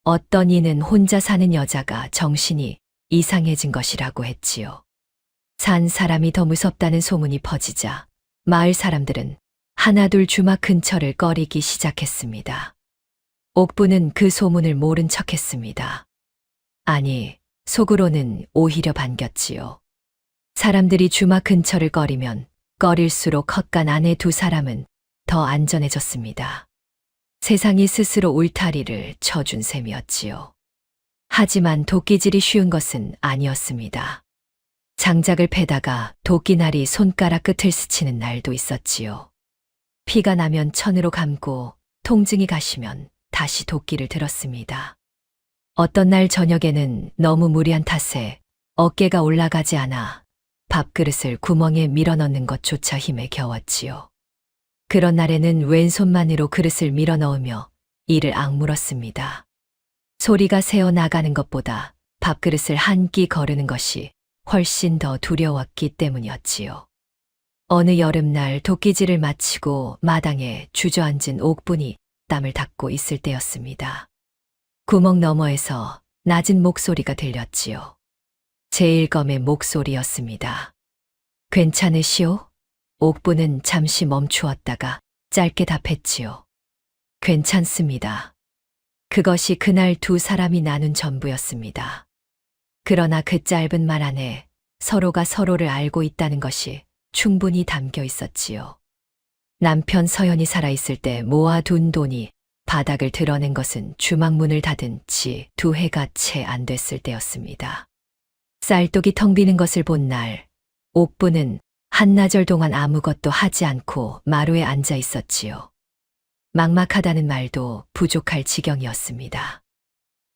A: 어떤 이는 혼자 사는 여자가 정신이 이상해진 것이라고 했지요. 산 사람이 더 무섭다는 소문이 퍼지자 마을 사람들은 하나둘 주막 근처를 꺼리기 시작했습니다. 옥부는 그 소문을 모른 척했습니다. 아니, 속으로는 오히려 반겼지요. 사람들이 주막 근처를 꺼리면 꺼릴수록 헛간 안에 두 사람은 더 안전해졌습니다. 세상이 스스로 울타리를 쳐준 셈이었지요. 하지만 도끼질이 쉬운 것은 아니었습니다. 장작을 패다가 도끼날이 손가락 끝을 스치는 날도 있었지요. 피가 나면 천으로 감고 통증이 가시면 다시 도끼를 들었습니다. 어떤 날 저녁에는 너무 무리한 탓에 어깨가 올라가지 않아 밥그릇을 구멍에 밀어넣는 것조차 힘에 겨웠지요. 그런 날에는 왼손만으로 그릇을 밀어넣으며 이를 악물었습니다. 소리가 새어나가는 것보다 밥그릇을 한 끼 거르는 것이 훨씬 더 두려웠기 때문이었지요. 어느 여름날 도끼질을 마치고 마당에 주저앉은 옥분이 땀을 닦고 있을 때였습니다. 구멍 너머에서 낮은 목소리가 들렸지요. 제일검의 목소리였습니다. 괜찮으시오? 옥부는 잠시 멈추었다가 짧게 답했지요. 괜찮습니다. 그것이 그날 두 사람이 나눈 전부였습니다. 그러나 그 짧은 말 안에 서로가 서로를 알고 있다는 것이 충분히 담겨 있었지요. 남편 서연이 살아있을 때 모아둔 돈이 바닥을 드러낸 것은 주막문을 닫은 지 2해가 채 안 됐을 때였습니다. 쌀독이 텅 비는 것을 본 날, 옥부는 한나절 동안 아무것도 하지 않고 마루에 앉아 있었지요. 막막하다는 말도 부족할 지경이었습니다.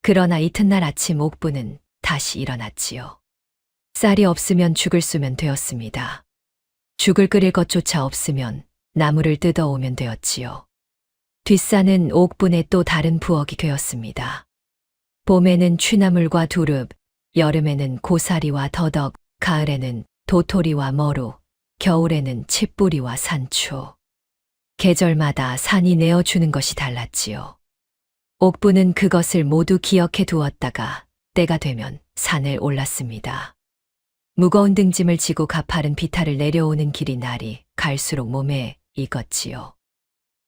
A: 그러나 이튿날 아침 옥부는 다시 일어났지요. 쌀이 없으면 죽을 쑤면 되었습니다. 죽을 끓일 것조차 없으면 나무를 뜯어오면 되었지요. 뒷산은 옥분의 또 다른 부엌이 되었습니다. 봄에는 취나물과 두릅, 여름에는 고사리와 더덕, 가을에는 도토리와 머루, 겨울에는 칡뿌리와 산초. 계절마다 산이 내어주는 것이 달랐지요. 옥부는 그것을 모두 기억해 두었다가 때가 되면 산을 올랐습니다. 무거운 등짐을 지고 가파른 비탈을 내려오는 길이 날이 갈수록 몸에 익었지요.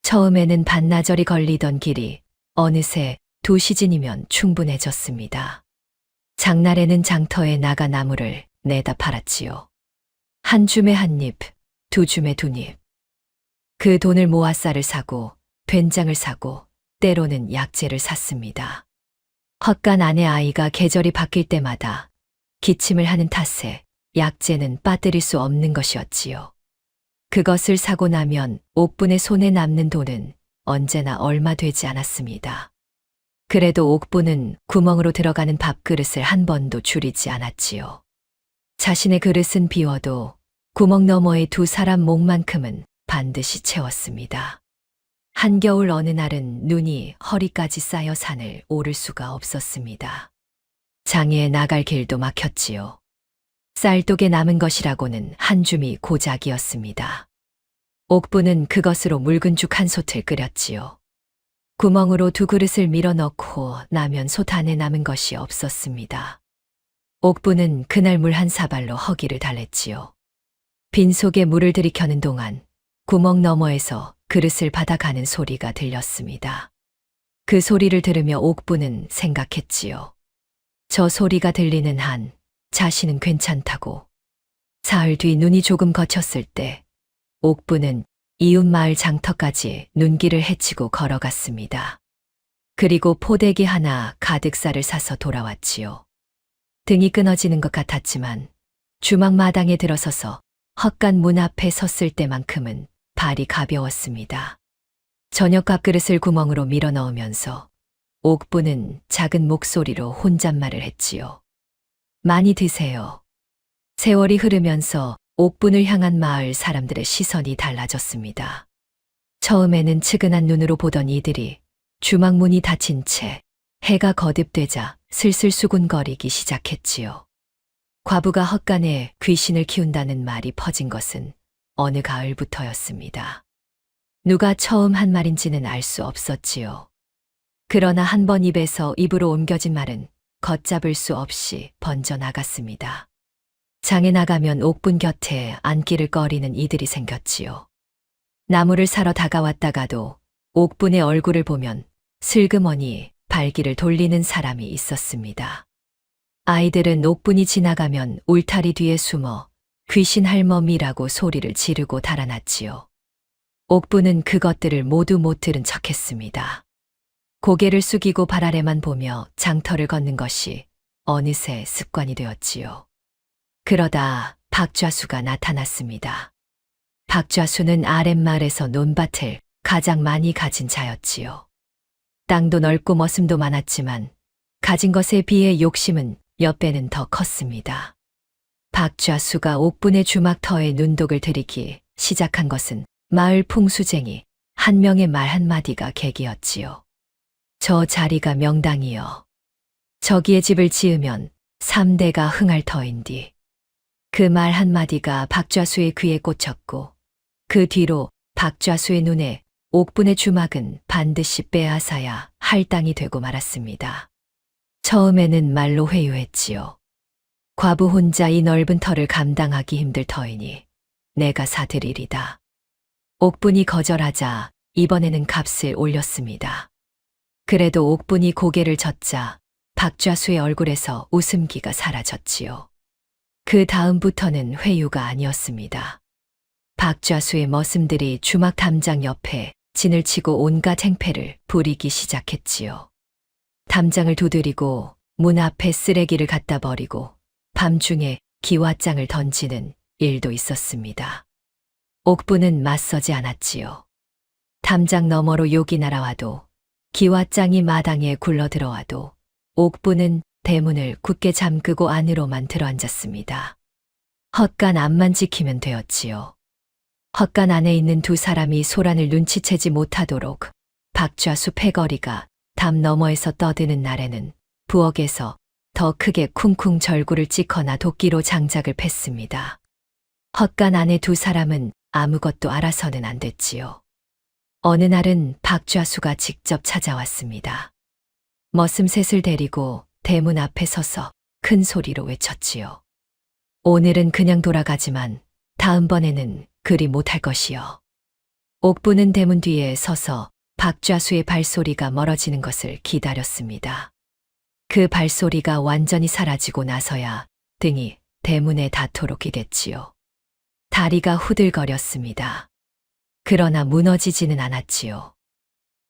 A: 처음에는 반나절이 걸리던 길이 어느새 2시즌이면 충분해졌습니다. 장날에는 장터에 나가 나무를 내다 팔았지요. 한 줌에 한 잎, 2줌에 2잎. 그 돈을 모아 쌀을 사고 된장을 사고 때로는 약재를 샀습니다. 헛간 안의 아이가 계절이 바뀔 때마다 기침을 하는 탓에 약재는 빠뜨릴 수 없는 것이었지요. 그것을 사고 나면 옥분의 손에 남는 돈은 언제나 얼마 되지 않았습니다. 그래도 옥분은 구멍으로 들어가는 밥그릇을 한 번도 줄이지 않았지요. 자신의 그릇은 비워도 구멍 너머의 두 사람 목만큼은 반드시 채웠습니다. 한겨울 어느 날은 눈이 허리까지 쌓여 산을 오를 수가 없었습니다. 장에 나갈 길도 막혔지요. 쌀독에 남은 것이라고는 한 줌이 고작이었습니다. 옥부는 그것으로 묽은 죽 한 솥을 끓였지요. 구멍으로 2 그릇을 밀어넣고 나면 솥 안에 남은 것이 없었습니다. 옥부는 그날 물 한 사발로 허기를 달랬지요. 빈 속에 물을 들이켜는 동안 구멍 너머에서 그릇을 받아가는 소리가 들렸습니다. 그 소리를 들으며 옥부는 생각했지요. 저 소리가 들리는 한 자신은 괜찮다고. 사흘 뒤 눈이 조금 거쳤을 때 옥부는 이웃 마을 장터까지 눈길을 헤치고 걸어갔습니다. 그리고 포대기 하나 가득 쌀을 사서 돌아왔지요. 등이 끊어지는 것 같았지만 주막 마당에 들어서서 헛간 문 앞에 섰을 때만큼은 발이 가벼웠습니다. 저녁 밥그릇을 구멍으로 밀어 넣으면서 옥부는 작은 목소리로 혼잣말을 했지요. 많이 드세요. 세월이 흐르면서 옥분을 향한 마을 사람들의 시선이 달라졌습니다. 처음에는 측은한 눈으로 보던 이들이 주막 문이 닫힌 채 해가 거듭되자 슬슬 수군거리기 시작했지요. 과부가 헛간에 귀신을 키운다는 말이 퍼진 것은 어느 가을부터였습니다. 누가 처음 한 말인지는 알 수 없었지요. 그러나 한 번 입에서 입으로 옮겨진 말은 걷잡을 수 없이 번져나갔습니다. 장에 나가면 옥분 곁에 앉기를 꺼리는 이들이 생겼지요. 나무를 사러 다가왔다가도 옥분의 얼굴을 보면 슬그머니 발길을 돌리는 사람이 있었습니다. 아이들은 옥분이 지나가면 울타리 뒤에 숨어 귀신 할멈이라고 소리를 지르고 달아났지요. 옥분은 그것들을 모두 못 들은 척했습니다. 고개를 숙이고 발 아래만 보며 장터를 걷는 것이 어느새 습관이 되었지요. 그러다 박좌수가 나타났습니다. 박좌수는 아랫마을에서 논밭을 가장 많이 가진 자였지요. 땅도 넓고 머슴도 많았지만 가진 것에 비해 욕심은 몇 배는 더 컸습니다. 박좌수가 옥분의 주막터에 눈독을 들이기 시작한 것은 마을 풍수쟁이 한 명의 말 한마디가 계기였지요. 저 자리가 명당이여. 저기에 집을 지으면 3대가 흥할 터인디. 그 말 한마디가 박좌수의 귀에 꽂혔고 그 뒤로 박좌수의 눈에 옥분의 주막은 반드시 빼앗아야 할 땅이 되고 말았습니다. 처음에는 말로 회유했지요. 과부 혼자 이 넓은 터를 감당하기 힘들 터이니 내가 사드리리다. 옥분이 거절하자 이번에는 값을 올렸습니다. 그래도 옥분이 고개를 젓자 박좌수의 얼굴에서 웃음기가 사라졌지요. 그 다음부터는 회유가 아니었습니다. 박좌수의 머슴들이 주막 담장 옆에 진을 치고 온갖 행패를 부리기 시작했지요. 담장을 두드리고 문 앞에 쓰레기를 갖다 버리고 밤중에 기와장을 던지는 일도 있었습니다. 옥부는 맞서지 않았지요. 담장 너머로 욕이 날아와도 기와장이 마당에 굴러들어와도 옥부는 대문을 굳게 잠그고 안으로만 들어앉았습니다. 헛간 앞만 지키면 되었지요. 헛간 안에 있는 두 사람이 소란을 눈치채지 못하도록 박좌수 패거리가 담 너머에서 떠드는 날에는 부엌에서 더 크게 쿵쿵 절구를 찍거나 도끼로 장작을 팼습니다. 헛간 안에 두 사람은 아무것도 알아서는 안 됐지요. 어느 날은 박좌수가 직접 찾아왔습니다. 머슴셋을 데리고 대문 앞에 서서 큰 소리로 외쳤지요. 오늘은 그냥 돌아가지만 다음번에는 그리 못할 것이요. 옥부는 대문 뒤에 서서 박좌수의 발소리가 멀어지는 것을 기다렸습니다. 그 발소리가 완전히 사라지고 나서야 등이 대문에 닿도록 기댔지요. 다리가 후들거렸습니다. 그러나 무너지지는 않았지요.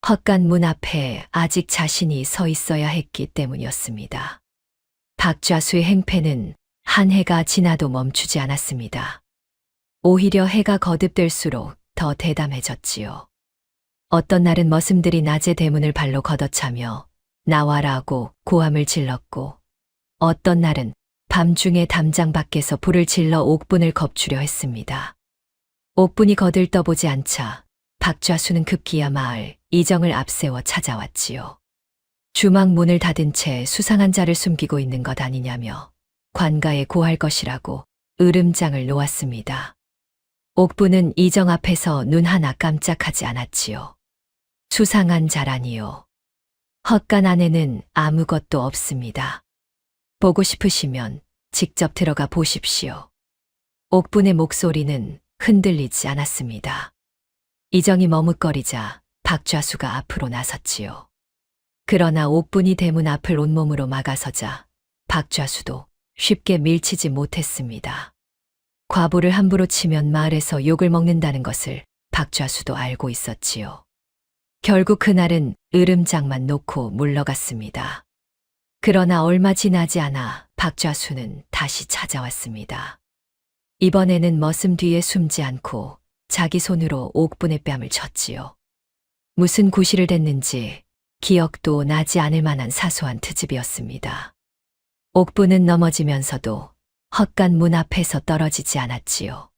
A: 헛간 문 앞에 아직 자신이 서 있어야 했기 때문이었습니다. 박좌수의 행패는 한 해가 지나도 멈추지 않았습니다. 오히려 해가 거듭될수록 더 대담해졌지요. 어떤 날은 머슴들이 낮에 대문을 발로 걷어차며 나와라고 고함을 질렀고 어떤 날은 밤중에 담장 밖에서 불을 질러 옥분을 겁주려 했습니다. 옥분이 거들떠보지 않자 박좌수는 급기야 마을 이정을 앞세워 찾아왔지요. 주막 문을 닫은 채 수상한 자를 숨기고 있는 것 아니냐며 관가에 고할 것이라고 으름장을 놓았습니다. 옥부는 이정 앞에서 눈 하나 깜짝하지 않았지요. 수상한 자라니요. 헛간 안에는 아무것도 없습니다. 보고 싶으시면 직접 들어가 보십시오. 옥분의 목소리는 흔들리지 않았습니다. 이정이 머뭇거리자 박좌수가 앞으로 나섰지요. 그러나 옥분이 대문 앞을 온몸으로 막아서자 박좌수도 쉽게 밀치지 못했습니다. 과부를 함부로 치면 마을에서 욕을 먹는다는 것을 박좌수도 알고 있었지요. 결국 그날은 으름장만 놓고 물러갔습니다. 그러나 얼마 지나지 않아 박좌수는 다시 찾아왔습니다. 이번에는 머슴 뒤에 숨지 않고 자기 손으로 옥분의 뺨을 쳤지요. 무슨 구실을 댔는지 기억도 나지 않을 만한 사소한 트집이었습니다. 옥분은 넘어지면서도 헛간 문 앞에서 떨어지지 않았지요.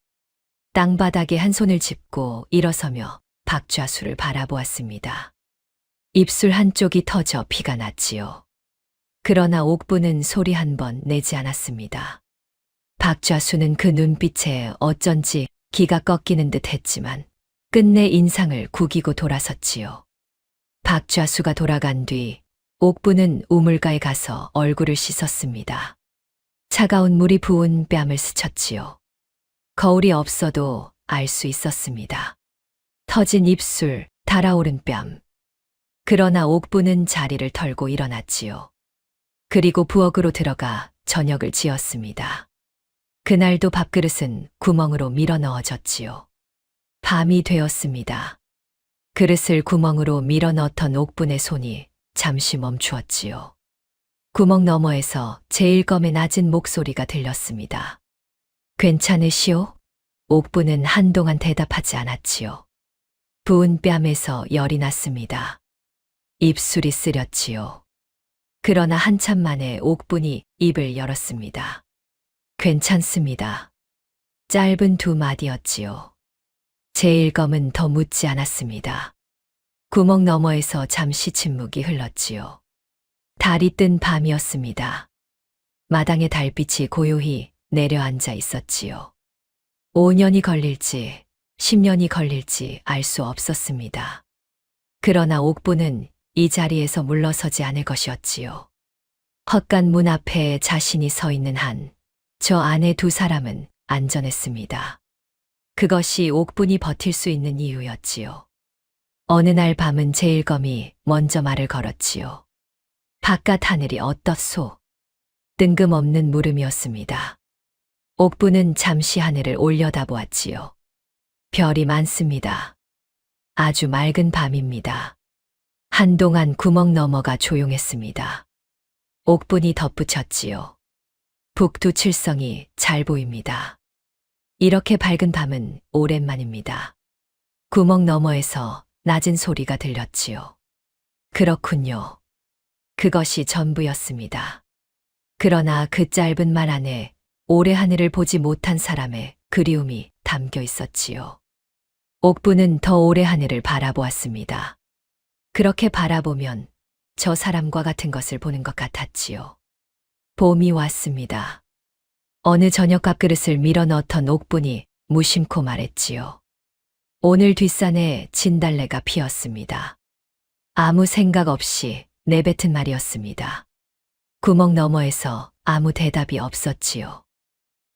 A: 땅바닥에 한 손을 짚고 일어서며 박좌수를 바라보았습니다. 입술 한쪽이 터져 피가 났지요. 그러나 옥분은 소리 한 번 내지 않았습니다. 박좌수는 그 눈빛에 어쩐지 기가 꺾이는 듯 했지만 끝내 인상을 구기고 돌아섰지요. 박좌수가 돌아간 뒤 옥분은 우물가에 가서 얼굴을 씻었습니다. 차가운 물이 부은 뺨을 스쳤지요. 거울이 없어도 알 수 있었습니다. 터진 입술, 달아오른 뺨. 그러나 옥분은 자리를 털고 일어났지요. 그리고 부엌으로 들어가 저녁을 지었습니다. 그날도 밥그릇은 구멍으로 밀어 넣어졌지요. 밤이 되었습니다. 그릇을 구멍으로 밀어 넣던 옥분의 손이 잠시 멈추었지요. 구멍 너머에서 제일검의 낮은 목소리가 들렸습니다. 괜찮으시오? 옥분은 한동안 대답하지 않았지요. 부은 뺨에서 열이 났습니다. 입술이 쓰렸지요. 그러나 한참 만에 옥분이 입을 열었습니다. 괜찮습니다. 짧은 두 마디였지요. 제일검은 더 묻지 않았습니다. 구멍 너머에서 잠시 침묵이 흘렀지요. 달이 뜬 밤이었습니다. 마당에 달빛이 고요히 내려앉아 있었지요. 5년이 걸릴지 10년이 걸릴지 알 수 없었습니다. 그러나 옥분은 이 자리에서 물러서지 않을 것이었지요. 헛간 문 앞에 자신이 서 있는 한 저 안에 두 사람은 안전했습니다. 그것이 옥분이 버틸 수 있는 이유였지요. 어느 날 밤은 제일검이 먼저 말을 걸었지요. 바깥 하늘이 어떻소? 뜬금없는 물음이었습니다. 옥분은 잠시 하늘을 올려다보았지요. 별이 많습니다. 아주 맑은 밤입니다. 한동안 구멍 너머가 조용했습니다. 옥분이 덧붙였지요. 북두 칠성이 잘 보입니다. 이렇게 밝은 밤은 오랜만입니다. 구멍 너머에서 낮은 소리가 들렸지요. 그렇군요. 그것이 전부였습니다. 그러나 그 짧은 말 안에 오래 하늘을 보지 못한 사람의 그리움이 담겨 있었지요. 옥분은 더 오래 하늘을 바라보았습니다. 그렇게 바라보면 저 사람과 같은 것을 보는 것 같았지요. 봄이 왔습니다. 어느 저녁 밥그릇을 밀어 넣던 옥분이 무심코 말했지요. 오늘 뒷산에 진달래가 피었습니다. 아무 생각 없이 내뱉은 말이었습니다. 구멍 너머에서 아무 대답이 없었지요.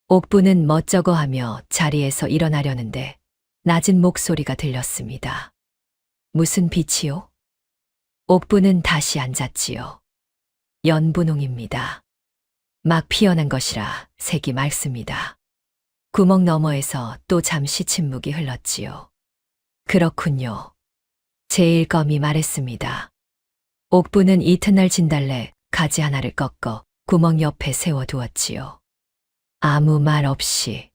A: 옥분은 멋쩍어하며 자리에서 일어나려는데 낮은 목소리가 들렸습니다. 무슨 빛이요? 옥분은 다시 앉았지요. 연분홍입니다. 막 피어난 것이라 색이 맑습니다. 구멍 너머에서 또 잠시 침묵이 흘렀지요. 그렇군요. 제일검이 말했습니다. 옥분은 이튿날 진달래 가지 하나를 꺾어 구멍 옆에 세워두었지요. 아무 말 없이.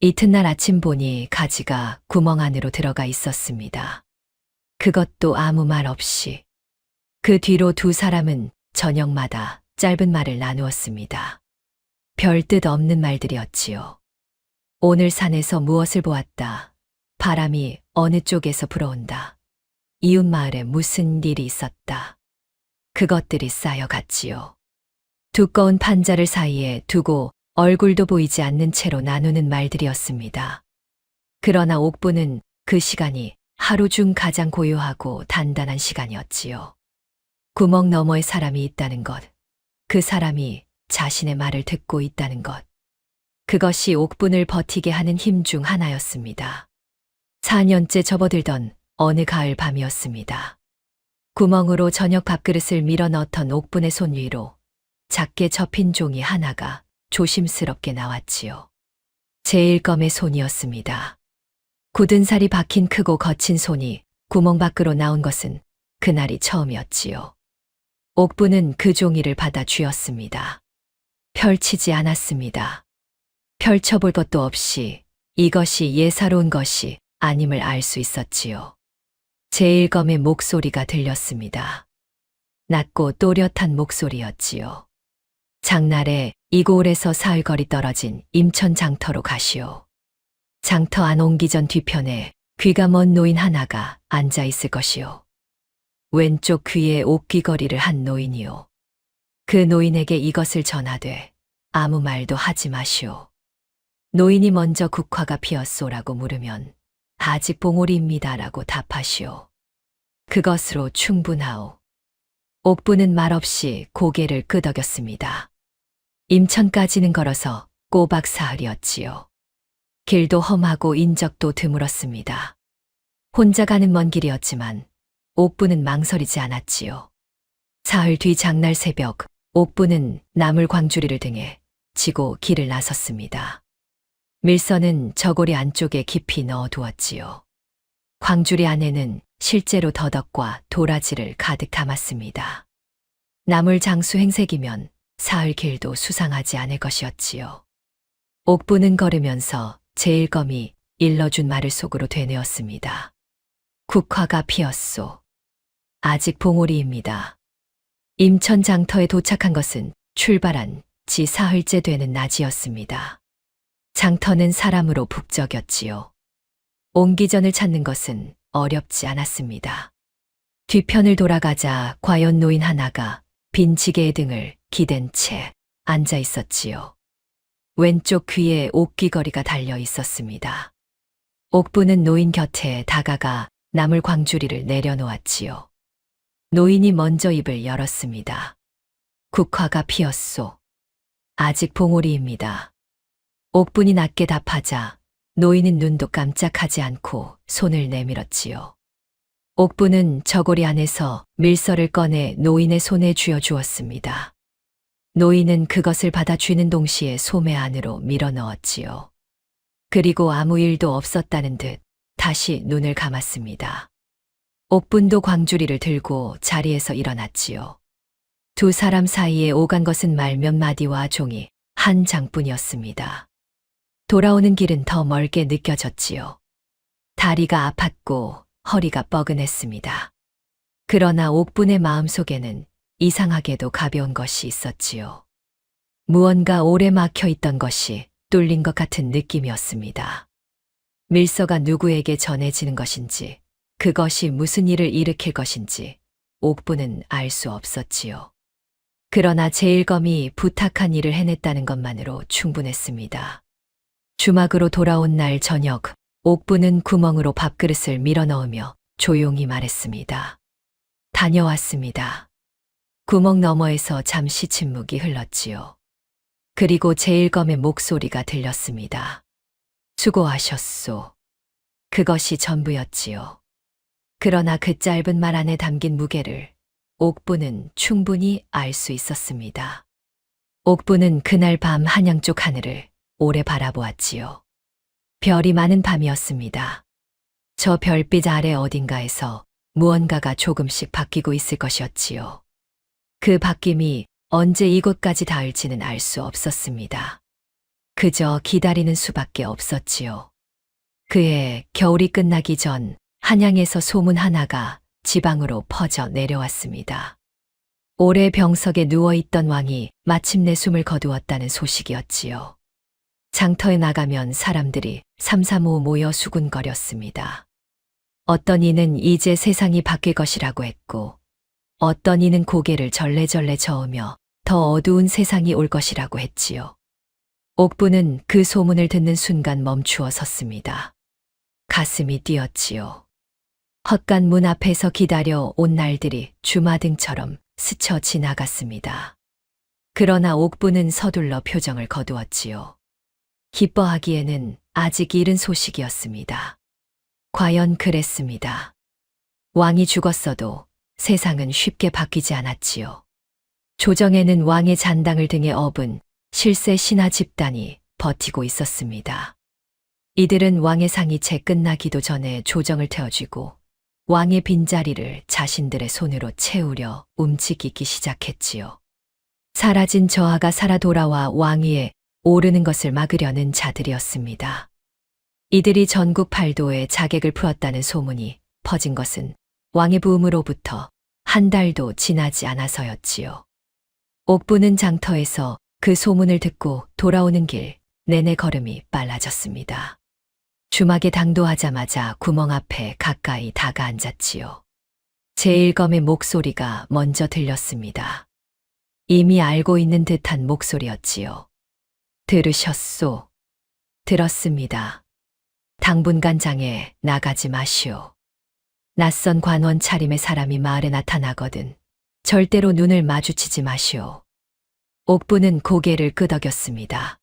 A: 이튿날 아침 보니 가지가 구멍 안으로 들어가 있었습니다. 그것도 아무 말 없이. 그 뒤로 두 사람은 저녁마다 짧은 말을 나누었습니다. 별뜻 없는 말들이었지요. 오늘 산에서 무엇을 보았다. 바람이 어느 쪽에서 불어온다. 이웃 마을에 무슨 일이 있었다. 그것들이 쌓여갔지요. 두꺼운 판자를 사이에 두고 얼굴도 보이지 않는 채로 나누는 말들이었습니다. 그러나 옥분은 그 시간이 하루 중 가장 고요하고 단단한 시간이었지요. 구멍 너머에 사람이 있다는 것, 그 사람이 자신의 말을 듣고 있다는 것, 그것이 옥분을 버티게 하는 힘 중 하나였습니다. 4년째 접어들던 어느 가을 밤이었습니다. 구멍으로 저녁 밥그릇을 밀어 넣던 옥분의 손 위로 작게 접힌 종이 하나가 조심스럽게 나왔지요. 제일검의 손이었습니다. 굳은 살이 박힌 크고 거친 손이 구멍 밖으로 나온 것은 그날이 처음이었지요. 옥분은 그 종이를 받아 쥐었습니다. 펼치지 않았습니다. 펼쳐볼 것도 없이 이것이 예사로운 것이 아님을 알 수 있었지요. 제일검의 목소리가 들렸습니다. 낮고 또렷한 목소리였지요. 장날에 이고을에서 사흘거리 떨어진 임천 장터로 가시오. 장터 안 옮기 전 뒤편에 귀가 먼 노인 하나가 앉아 있을 것이오. 왼쪽 귀에 옥귀걸이를 한 노인이오. 그 노인에게 이것을 전하되 아무 말도 하지 마시오. 노인이 먼저 국화가 피었소라고 물으면 아직 봉오리입니다라고 답하시오. 그것으로 충분하오. 옥부는 말없이 고개를 끄덕였습니다. 임천까지는 걸어서 꼬박 사흘이었지요. 길도 험하고 인적도 드물었습니다. 혼자 가는 먼 길이었지만 옥부는 망설이지 않았지요. 사흘 뒤 장날 새벽 옥부는 나물 광주리를 등에 지고 길을 나섰습니다. 밀선은 저고리 안쪽에 깊이 넣어두었지요. 광주리 안에는 실제로 더덕과 도라지를 가득 담았습니다. 나물 장수 행색이면 사흘 길도 수상하지 않을 것이었지요. 옥부는 걸으면서 제일검이 일러준 말을 속으로 되뇌었습니다. 국화가 피었소. 아직 봉오리입니다. 임천 장터에 도착한 것은 출발한 지 사흘째 되는 낮이었습니다. 장터는 사람으로 북적였지요. 옹기전을 찾는 것은 어렵지 않았습니다. 뒤편을 돌아가자 과연 노인 하나가 빈 지게의 등을 기댄 채 앉아 있었지요. 왼쪽 귀에 옥귀걸이가 달려 있었습니다. 옥부는 노인 곁에 다가가 나물 광주리를 내려놓았지요. 노인이 먼저 입을 열었습니다. 국화가 피었소. 아직 봉오리입니다. 옥분이 낮게 답하자 노인은 눈도 깜짝하지 않고 손을 내밀었지요. 옥부는 저고리 안에서 밀서를 꺼내 노인의 손에 쥐어주었습니다. 노인은 그것을 받아 쥐는 동시에 소매 안으로 밀어 넣었지요. 그리고 아무 일도 없었다는 듯 다시 눈을 감았습니다. 옥분도 광주리를 들고 자리에서 일어났지요. 두 사람 사이에 오간 것은 말 몇 마디와 종이 한 장뿐이었습니다. 돌아오는 길은 더 멀게 느껴졌지요. 다리가 아팠고 허리가 뻐근했습니다. 그러나 옥분의 마음속에는 이상하게도 가벼운 것이 있었지요. 무언가 오래 막혀 있던 것이 뚫린 것 같은 느낌이었습니다. 밀서가 누구에게 전해지는 것인지, 그것이 무슨 일을 일으킬 것인지 옥분은 알 수 없었지요. 그러나 제일검이 부탁한 일을 해냈다는 것만으로 충분했습니다. 주막으로 돌아온 날 저녁, 옥부는 구멍으로 밥그릇을 밀어 넣으며 조용히 말했습니다. 다녀왔습니다. 구멍 너머에서 잠시 침묵이 흘렀지요. 그리고 제일검의 목소리가 들렸습니다. 수고하셨소. 그것이 전부였지요. 그러나 그 짧은 말 안에 담긴 무게를 옥부는 충분히 알 수 있었습니다. 옥부는 그날 밤 한양 쪽 하늘을 오래 바라보았지요. 별이 많은 밤이었습니다. 저 별빛 아래 어딘가에서 무언가가 조금씩 바뀌고 있을 것이었지요. 그 바뀜이 언제 이곳까지 닿을지는 알 수 없었습니다. 그저 기다리는 수밖에 없었지요. 그해 겨울이 끝나기 전 한양에서 소문 하나가 지방으로 퍼져 내려왔습니다. 오래 병석에 누워있던 왕이 마침내 숨을 거두었다는 소식이었지요. 장터에 나가면 사람들이 삼삼오오 모여 수군거렸습니다. 어떤 이는 이제 세상이 바뀔 것이라고 했고, 어떤 이는 고개를 절레절레 저으며 더 어두운 세상이 올 것이라고 했지요. 옥부는 그 소문을 듣는 순간 멈추어 섰습니다. 가슴이 뛰었지요. 헛간 문 앞에서 기다려 온 날들이 주마등처럼 스쳐 지나갔습니다. 그러나 옥부는 서둘러 표정을 거두었지요. 기뻐하기에는 아직 이른 소식이었습니다. 과연 그랬습니다. 왕이 죽었어도 세상은 쉽게 바뀌지 않았지요. 조정에는 왕의 잔당을 등에 업은 실세 신하 집단이 버티고 있었습니다. 이들은 왕의 상이 채 끝나기도 전에 조정을 태워쥐고 왕의 빈자리를 자신들의 손으로 채우려 움직이기 시작했지요. 사라진 저하가 살아 돌아와 왕위에 오르는 것을 막으려는 자들이었습니다. 이들이 전국 팔도에 자객을 풀었다는 소문이 퍼진 것은 왕의 부음으로부터 한 달도 지나지 않아서였지요. 옥부는 장터에서 그 소문을 듣고 돌아오는 길 내내 걸음이 빨라졌습니다. 주막에 당도하자마자 구멍 앞에 가까이 다가앉았지요. 제일검의 목소리가 먼저 들렸습니다. 이미 알고 있는 듯한 목소리였지요. 들으셨소? 들었습니다. 당분간 장에 나가지 마시오. 낯선 관원 차림의 사람이 마을에 나타나거든 절대로 눈을 마주치지 마시오. 옥부는 고개를 끄덕였습니다.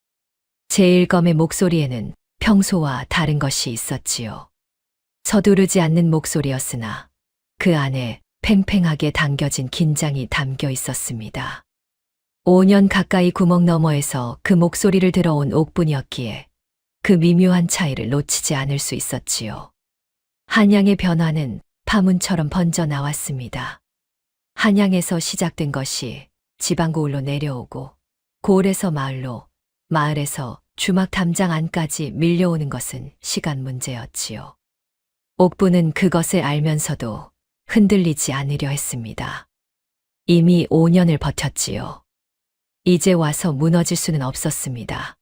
A: 제일검의 목소리에는 평소와 다른 것이 있었지요. 서두르지 않는 목소리였으나 그 안에 팽팽하게 당겨진 긴장이 담겨 있었습니다. 5년 가까이 구멍 너머에서 그 목소리를 들어온 옥분이었기에 그 미묘한 차이를 놓치지 않을 수 있었지요. 한양의 변화는 파문처럼 번져 나왔습니다. 한양에서 시작된 것이 지방고을로 내려오고 고을에서 마을로, 마을에서 주막 담장 안까지 밀려오는 것은 시간 문제였지요. 옥부는 그것을 알면서도 흔들리지 않으려 했습니다. 이미 5년을 버텼지요. 이제 와서 무너질 수는 없었습니다.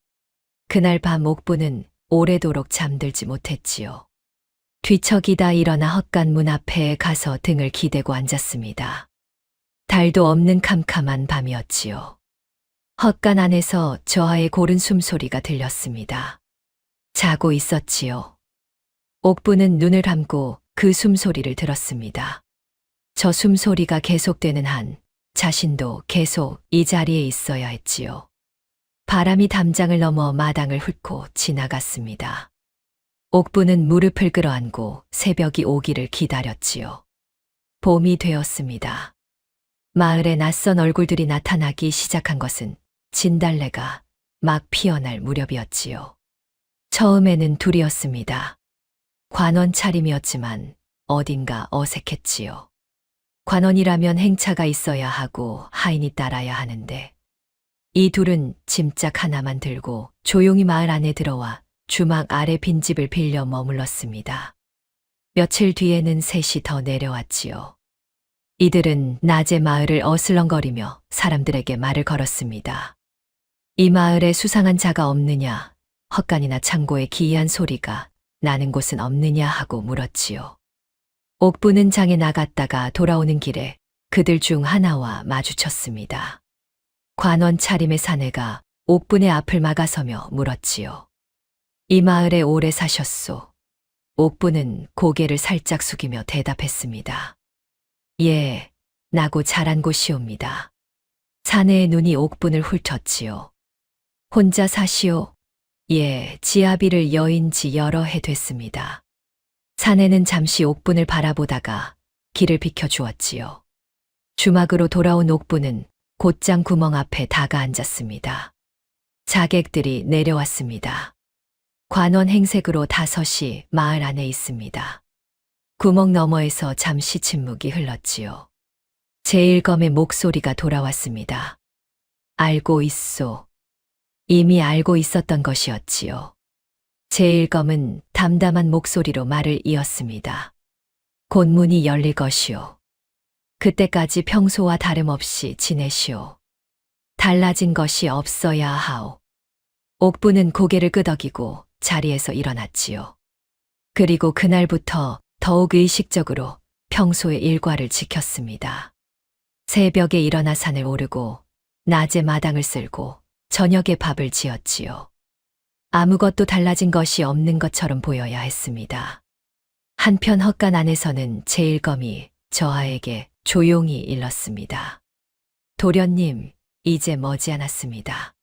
A: 그날 밤 옥부는 오래도록 잠들지 못했지요. 뒤척이다 일어나 헛간 문 앞에 가서 등을 기대고 앉았습니다. 달도 없는 캄캄한 밤이었지요. 헛간 안에서 저하의 고른 숨소리가 들렸습니다. 자고 있었지요. 옥부는 눈을 감고 그 숨소리를 들었습니다. 저 숨소리가 계속되는 한 자신도 계속 이 자리에 있어야 했지요. 바람이 담장을 넘어 마당을 훑고 지나갔습니다. 옥부는 무릎을 끌어안고 새벽이 오기를 기다렸지요. 봄이 되었습니다. 마을에 낯선 얼굴들이 나타나기 시작한 것은 진달래가 막 피어날 무렵이었지요. 처음에는 둘이었습니다. 관원 차림이었지만 어딘가 어색했지요. 관원이라면 행차가 있어야 하고 하인이 따라야 하는데 이 둘은 짐짝 하나만 들고 조용히 마을 안에 들어와 주막 아래 빈집을 빌려 머물렀습니다. 며칠 뒤에는 셋이 더 내려왔지요. 이들은 낮에 마을을 어슬렁거리며 사람들에게 말을 걸었습니다. 이 마을에 수상한 자가 없느냐, 헛간이나 창고에 기이한 소리가 나는 곳은 없느냐 하고 물었지요. 옥부는 장에 나갔다가 돌아오는 길에 그들 중 하나와 마주쳤습니다. 관원 차림의 사내가 옥분의 앞을 막아서며 물었지요. 이 마을에 오래 사셨소? 옥분은 고개를 살짝 숙이며 대답했습니다. 예, 나고 자란 곳이옵니다. 사내의 눈이 옥분을 훑었지요. 혼자 사시오? 예, 지아비를 여인 지 여러 해 됐습니다. 사내는 잠시 옥분을 바라보다가 길을 비켜주었지요. 주막으로 돌아온 옥분은 곧장 구멍 앞에 다가앉았습니다. 자객들이 내려왔습니다. 관원 행색으로 5이 마을 안에 있습니다. 구멍 너머에서 잠시 침묵이 흘렀지요. 제일검의 목소리가 돌아왔습니다. 알고 있소. 이미 알고 있었던 것이었지요. 제일검은 담담한 목소리로 말을 이었습니다. 곧 문이 열릴 것이오. 그때까지 평소와 다름없이 지내시오. 달라진 것이 없어야 하오. 옥부는 고개를 끄덕이고 자리에서 일어났지요. 그리고 그날부터 더욱 의식적으로 평소의 일과를 지켰습니다. 새벽에 일어나 산을 오르고 낮에 마당을 쓸고 저녁에 밥을 지었지요. 아무것도 달라진 것이 없는 것처럼 보여야 했습니다. 한편 헛간 안에서는 제일검이 저하에게 조용히 일렀습니다. 도련님, 이제 머지않았습니다.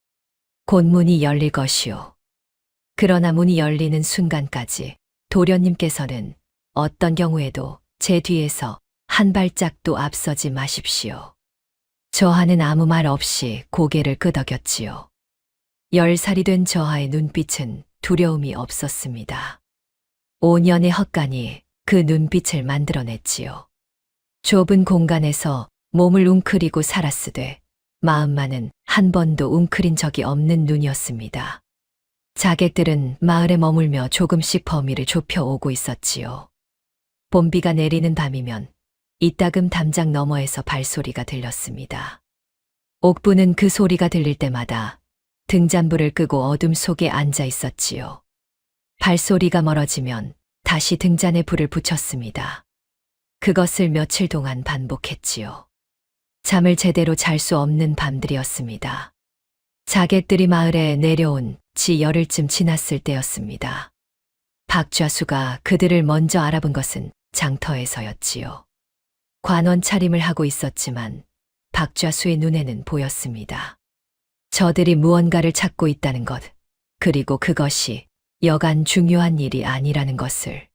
A: 곧 문이 열릴 것이오. 그러나 문이 열리는 순간까지 도련님께서는 어떤 경우에도 제 뒤에서 한 발짝도 앞서지 마십시오. 저하는 아무 말 없이 고개를 끄덕였지요. 10살이 된 저하의 눈빛은 두려움이 없었습니다. 5년의 헛간이 그 눈빛을 만들어냈지요. 좁은 공간에서 몸을 웅크리고 살았으되 마음만은 한 번도 웅크린 적이 없는 눈이었습니다. 자객들은 마을에 머물며 조금씩 범위를 좁혀오고 있었지요. 봄비가 내리는 밤이면 이따금 담장 너머에서 발소리가 들렸습니다. 옥부는 그 소리가 들릴 때마다 등잔불을 끄고 어둠 속에 앉아 있었지요. 발소리가 멀어지면 다시 등잔에 불을 붙였습니다. 그것을 며칠 동안 반복했지요. 잠을 제대로 잘 수 없는 밤들이었습니다. 자객들이 마을에 내려온 지 열흘쯤 지났을 때였습니다. 박좌수가 그들을 먼저 알아본 것은 장터에서였지요. 관원 차림을 하고 있었지만 박좌수의 눈에는 보였습니다. 저들이 무언가를 찾고 있다는 것, 그리고 그것이 여간 중요한 일이 아니라는 것을.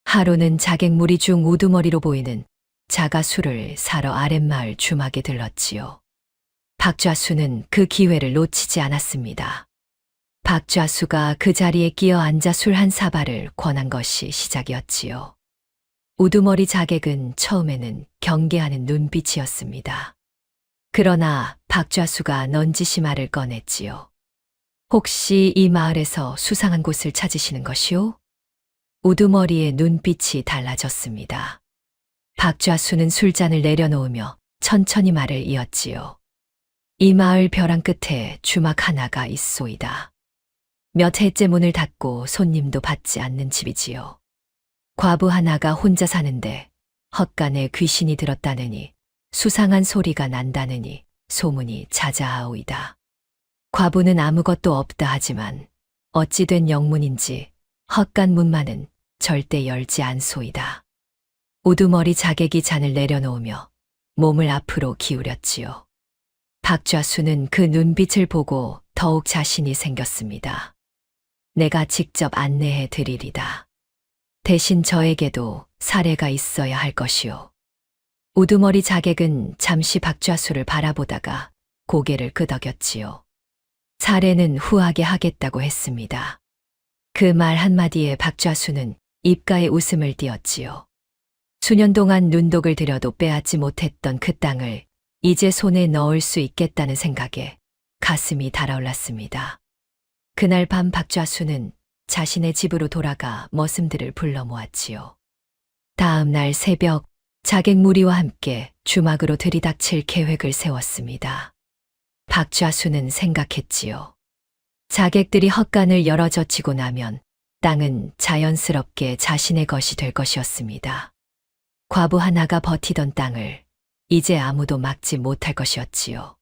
A: 하루는 자객무리 중 우두머리로 보이는 자가 술을 사러 아랫마을 주막에 들렀지요. 박좌수는 그 기회를 놓치지 않았습니다. 박좌수가 그 자리에 끼어 앉아 술 한 사발을 권한 것이 시작이었지요. 우두머리 자객은 처음에는 경계하는 눈빛이었습니다. 그러나 박좌수가 넌지시 말을 꺼냈지요. 혹시 이 마을에서 수상한 곳을 찾으시는 것이오? 우두머리의 눈빛이 달라졌습니다. 박좌수는 술잔을 내려놓으며 천천히 말을 이었지요. 이 마을 벼랑 끝에 주막 하나가 있소이다. 몇 해째 문을 닫고 손님도 받지 않는 집이지요. 과부 하나가 혼자 사는데 헛간에 귀신이 들었다느니 수상한 소리가 난다느니 소문이 자자하오이다. 과부는 아무것도 없다 하지만 어찌 된 영문인지 헛간 문만은 절대 열지 않소이다. 우두머리 자객이 잔을 내려놓으며 몸을 앞으로 기울였지요. 박좌수는 그 눈빛을 보고 더욱 자신이 생겼습니다. 내가 직접 안내해 드리리다. 대신 저에게도 사례가 있어야 할 것이오. 우두머리 자객은 잠시 박좌수를 바라보다가 고개를 끄덕였지요. 사례는 후하게 하겠다고 했습니다. 그 말 한마디에 박좌수는 입가에 웃음을 띄었지요. 수년 동안 눈독을 들여도 빼앗지 못했던 그 땅을 이제 손에 넣을 수 있겠다는 생각에 가슴이 달아올랐습니다. 그날 밤 박좌수는 자신의 집으로 돌아가 머슴들을 불러 모았지요. 다음 날 새벽 자객 무리와 함께 주막으로 들이닥칠 계획을 세웠습니다. 박좌수는 생각했지요. 자객들이 헛간을 열어젖히고 나면 땅은 자연스럽게 자신의 것이 될 것이었습니다. 과부 하나가 버티던 땅을 이제 아무도 막지 못할 것이었지요.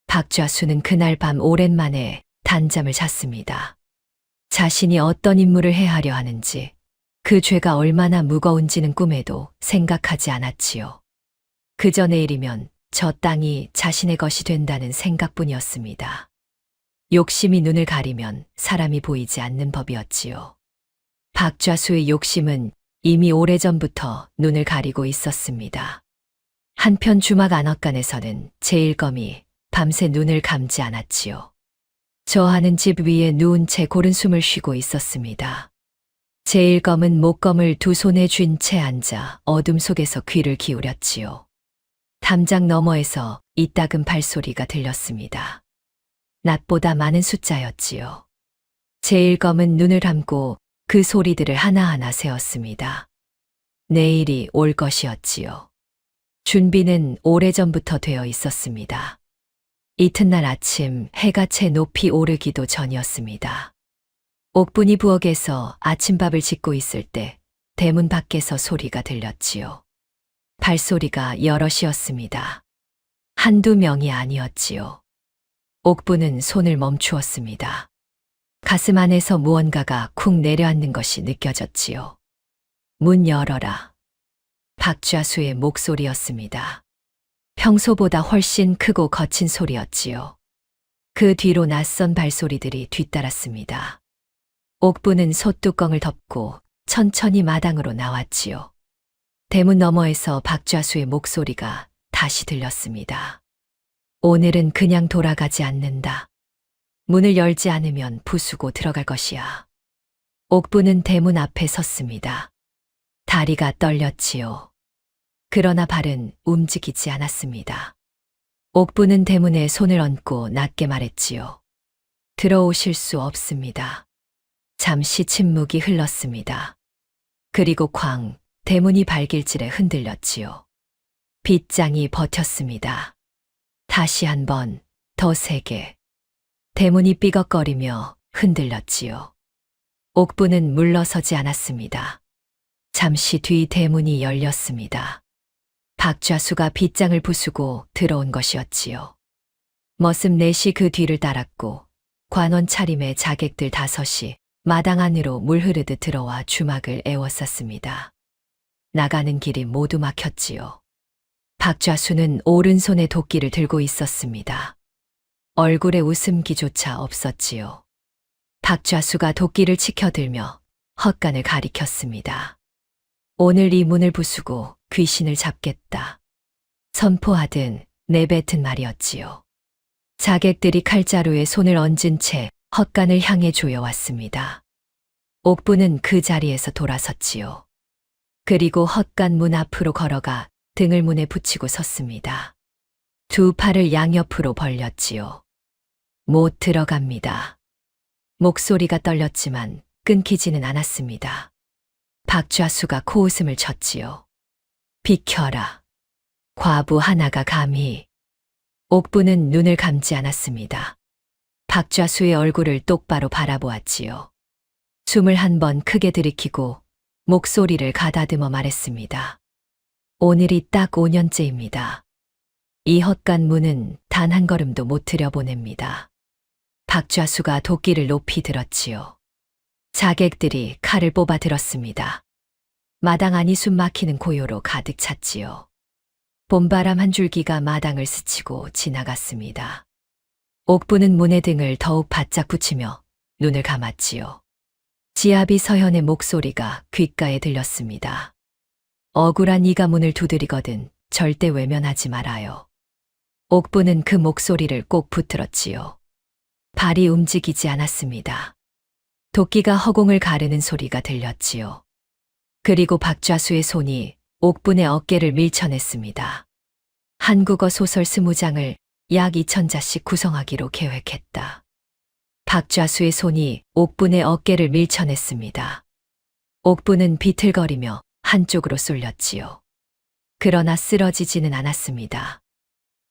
A: 박좌수는 그날 밤 오랜만에 단잠을 잤습니다. 자신이 어떤 임무를 해하려 하는지, 그 죄가 얼마나 무거운지는 꿈에도 생각하지 않았지요. 그저 내일이면 저 땅이 자신의 것이 된다는 생각뿐이었습니다. 욕심이 눈을 가리면 사람이 보이지 않는 법이었지요. 박좌수의 욕심은 이미 오래전부터 눈을 가리고 있었습니다. 한편 주막 안헛간에서는 제일검이 밤새 눈을 감지 않았지요. 저하는 집 위에 누운 채 고른 숨을 쉬고 있었습니다. 제일검은 목검을 두 손에 쥔 채 앉아 어둠 속에서 귀를 기울였지요. 담장 너머에서 이따금 발소리가 들렸습니다. 낮보다 많은 숫자였지요. 제일검은 눈을 감고 그 소리들을 하나하나 세었습니다. 내일이 올 것이었지요. 준비는 오래전부터 되어 있었습니다. 이튿날 아침 해가 채 높이 오르기도 전이었습니다. 옥분이 부엌에서 아침밥을 짓고 있을 때 대문 밖에서 소리가 들렸지요. 발소리가 여럿이었습니다. 한두 명이 아니었지요. 옥부는 손을 멈추었습니다. 가슴 안에서 무언가가 쿵 내려앉는 것이 느껴졌지요. 문 열어라. 박좌수의 목소리였습니다. 평소보다 훨씬 크고 거친 소리였지요. 그 뒤로 낯선 발소리들이 뒤따랐습니다. 옥부는 솥뚜껑을 덮고 천천히 마당으로 나왔지요. 대문 너머에서 박좌수의 목소리가 다시 들렸습니다. 오늘은 그냥 돌아가지 않는다. 문을 열지 않으면 부수고 들어갈 것이야. 옥부는 대문 앞에 섰습니다. 다리가 떨렸지요. 그러나 발은 움직이지 않았습니다. 옥부는 대문에 손을 얹고 낮게 말했지요. 들어오실 수 없습니다. 잠시 침묵이 흘렀습니다. 그리고 쾅, 대문이 발길질에 흔들렸지요. 빗장이 버텼습니다. 다시 한 번, 더 세게. 대문이 삐걱거리며 흔들렸지요. 옥부는 물러서지 않았습니다. 잠시 뒤 대문이 열렸습니다. 박좌수가 빗장을 부수고 들어온 것이었지요. 머슴 넷이 그 뒤를 따랐고 관원 차림의 자객들 5이 마당 안으로 물 흐르듯 들어와 주막을 에워쌌습니다. 나가는 길이 모두 막혔지요. 박좌수는 오른손에 도끼를 들고 있었습니다. 얼굴에 웃음기조차 없었지요. 박좌수가 도끼를 치켜들며 헛간을 가리켰습니다. 오늘 이 문을 부수고 귀신을 잡겠다. 선포하든 내뱉은 말이었지요. 자객들이 칼자루에 손을 얹은 채 헛간을 향해 조여왔습니다. 옥부는 그 자리에서 돌아섰지요. 그리고 헛간 문 앞으로 걸어가 등을 문에 붙이고 섰습니다. 두 팔을 양옆으로 벌렸지요. 못 들어갑니다. 목소리가 떨렸지만 끊기지는 않았습니다. 박좌수가 코웃음을 쳤지요. 비켜라. 과부 하나가 감히. 옥부는 눈을 감지 않았습니다. 박좌수의 얼굴을 똑바로 바라보았지요. 숨을 한 번 크게 들이키고 목소리를 가다듬어 말했습니다. 오늘이 딱 5년째입니다. 이 헛간 문은 단 한 걸음도 못 들여보냅니다. 박좌수가 도끼를 높이 들었지요. 자객들이 칼을 뽑아 들었습니다. 마당 안이 숨 막히는 고요로 가득 찼지요. 봄바람 한 줄기가 마당을 스치고 지나갔습니다. 옥부는 문의 등을 더욱 바짝 붙이며 눈을 감았지요. 지아비 서현의 목소리가 귓가에 들렸습니다. 억울한 이가 문을 두드리거든 절대 외면하지 말아요. 옥부는 그 목소리를 꼭 붙들었지요. 발이 움직이지 않았습니다. 도끼가 허공을 가르는 소리가 들렸지요. 그리고 박좌수의 손이 옥분의 어깨를 밀쳐냈습니다. 한국어 소설 20장을 약 2000자씩 구성하기로 계획했다. 박좌수의 손이 옥분의 어깨를 밀쳐냈습니다. 옥분은 비틀거리며 한쪽으로 쏠렸지요. 그러나 쓰러지지는 않았습니다.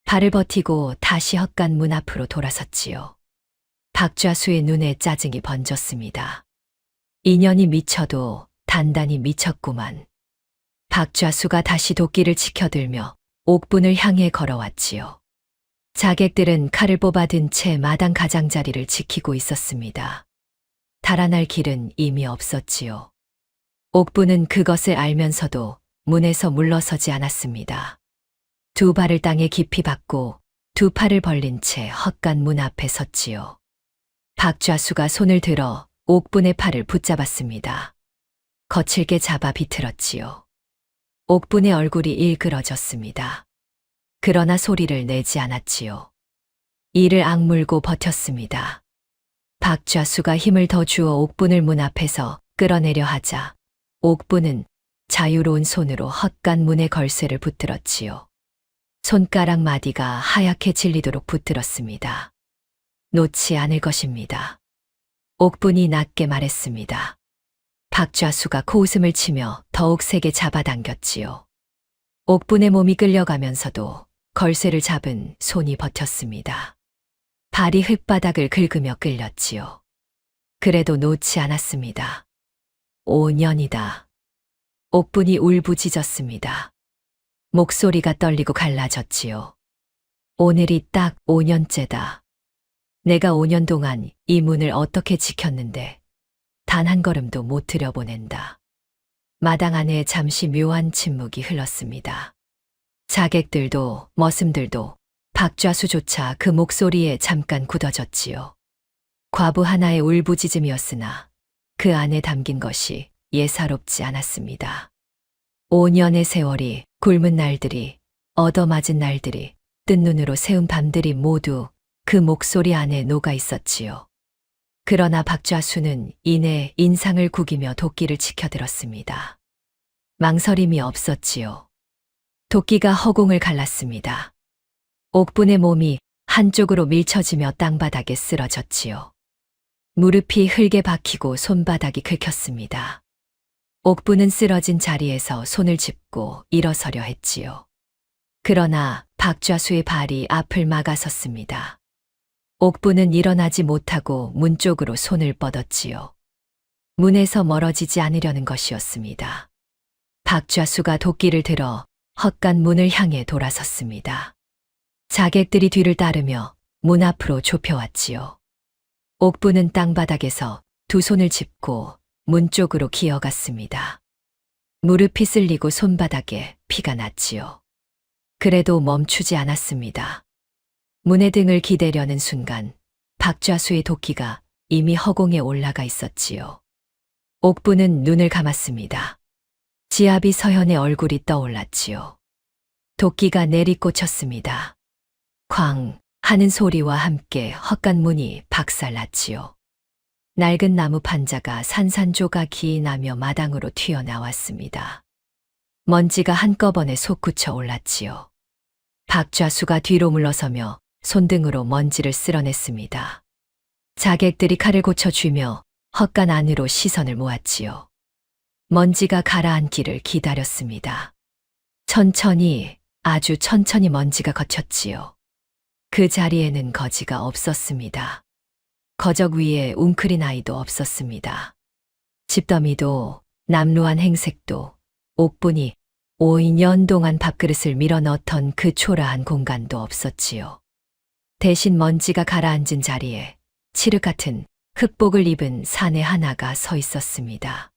A: 발을 버티고 다시 헛간 문 앞으로 돌아섰지요. 박좌수의 눈에 짜증이 번졌습니다. 인연이 미쳐도 단단히 미쳤구만. 박좌수가 다시 도끼를 치켜들며 옥분을 향해 걸어왔지요. 자객들은 칼을 뽑아든 채 마당 가장자리를 지키고 있었습니다. 달아날 길은 이미 없었지요. 옥분은 그것을 알면서도 문에서 물러서지 않았습니다. 두 발을 땅에 깊이 박고 두 팔을 벌린 채 헛간 문 앞에 섰지요. 박좌수가 손을 들어 옥분의 팔을 붙잡았습니다. 거칠게 잡아 비틀었지요. 옥분의 얼굴이 일그러졌습니다. 그러나 소리를 내지 않았지요. 이를 악물고 버텼습니다. 박좌수가 힘을 더 주어 옥분을 문 앞에서 끌어내려 하자 옥분은 자유로운 손으로 헛간 문의 걸쇠를 붙들었지요. 손가락 마디가 하얗게 질리도록 붙들었습니다. 놓지 않을 것입니다. 옥분이 낮게 말했습니다. 박좌수가 코웃음을 치며 더욱 세게 잡아당겼지요. 옥분의 몸이 끌려가면서도 걸쇠를 잡은 손이 버텼습니다. 발이 흙바닥을 긁으며 끌렸지요. 그래도 놓지 않았습니다. 5년이다. 옥분이 울부짖었습니다. 목소리가 떨리고 갈라졌지요. 오늘이 딱 5년째다. 내가 5년 동안 이 문을 어떻게 지켰는데 단 한 걸음도 못 들여보낸다. 마당 안에 잠시 묘한 침묵이 흘렀습니다. 자객들도 머슴들도 박좌수조차 그 목소리에 잠깐 굳어졌지요. 과부 하나의 울부짖음이었으나 그 안에 담긴 것이 예사롭지 않았습니다. 5년의 세월이, 굶은 날들이, 얻어맞은 날들이, 뜬 눈으로 새운 밤들이 모두 그 목소리 안에 녹아 있었지요. 그러나 박좌수는 이내 인상을 구기며 도끼를 치켜들었습니다. 망설임이 없었지요. 도끼가 허공을 갈랐습니다. 옥분의 몸이 한쪽으로 밀쳐지며 땅바닥에 쓰러졌지요. 무릎이 흙에 박히고 손바닥이 긁혔습니다. 옥분은 쓰러진 자리에서 손을 짚고 일어서려 했지요. 그러나 박좌수의 발이 앞을 막아섰습니다. 옥분은 일어나지 못하고 문 쪽으로 손을 뻗었지요. 문에서 멀어지지 않으려는 것이었습니다. 박좌수가 도끼를 들어 헛간 문을 향해 돌아섰습니다. 자객들이 뒤를 따르며 문 앞으로 좁혀왔지요. 옥분은 땅바닥에서 두 손을 짚고 문 쪽으로 기어갔습니다. 무릎이 쓸리고 손바닥에 피가 났지요. 그래도 멈추지 않았습니다. 문의 등을 기대려는 순간 박좌수의 도끼가 이미 허공에 올라가 있었지요. 옥분은 눈을 감았습니다. 지아비 서현의 얼굴이 떠올랐지요. 도끼가 내리꽂혔습니다. 쾅 하는 소리와 함께 헛간 문이 박살났지요. 낡은 나무 판자가 산산조각이 나며 마당으로 튀어나왔습니다. 먼지가 한꺼번에 솟구쳐 올랐지요. 박좌수가 뒤로 물러서며 손등으로 먼지를 쓸어냈습니다. 자객들이 칼을 고쳐주며 헛간 안으로 시선을 모았지요. 먼지가 가라앉기를 기다렸습니다. 천천히, 아주 천천히 먼지가 걷혔지요. 그 자리에는 거지가 없었습니다. 거적 위에 웅크린 아이도 없었습니다. 집더미도, 남루한 행색도, 옥분이 5년 동안 밥그릇을 밀어 넣던 그 초라한 공간도 없었지요. 대신 먼지가 가라앉은 자리에 칠흑 같은 흑복을 입은 사내 하나가 서 있었습니다.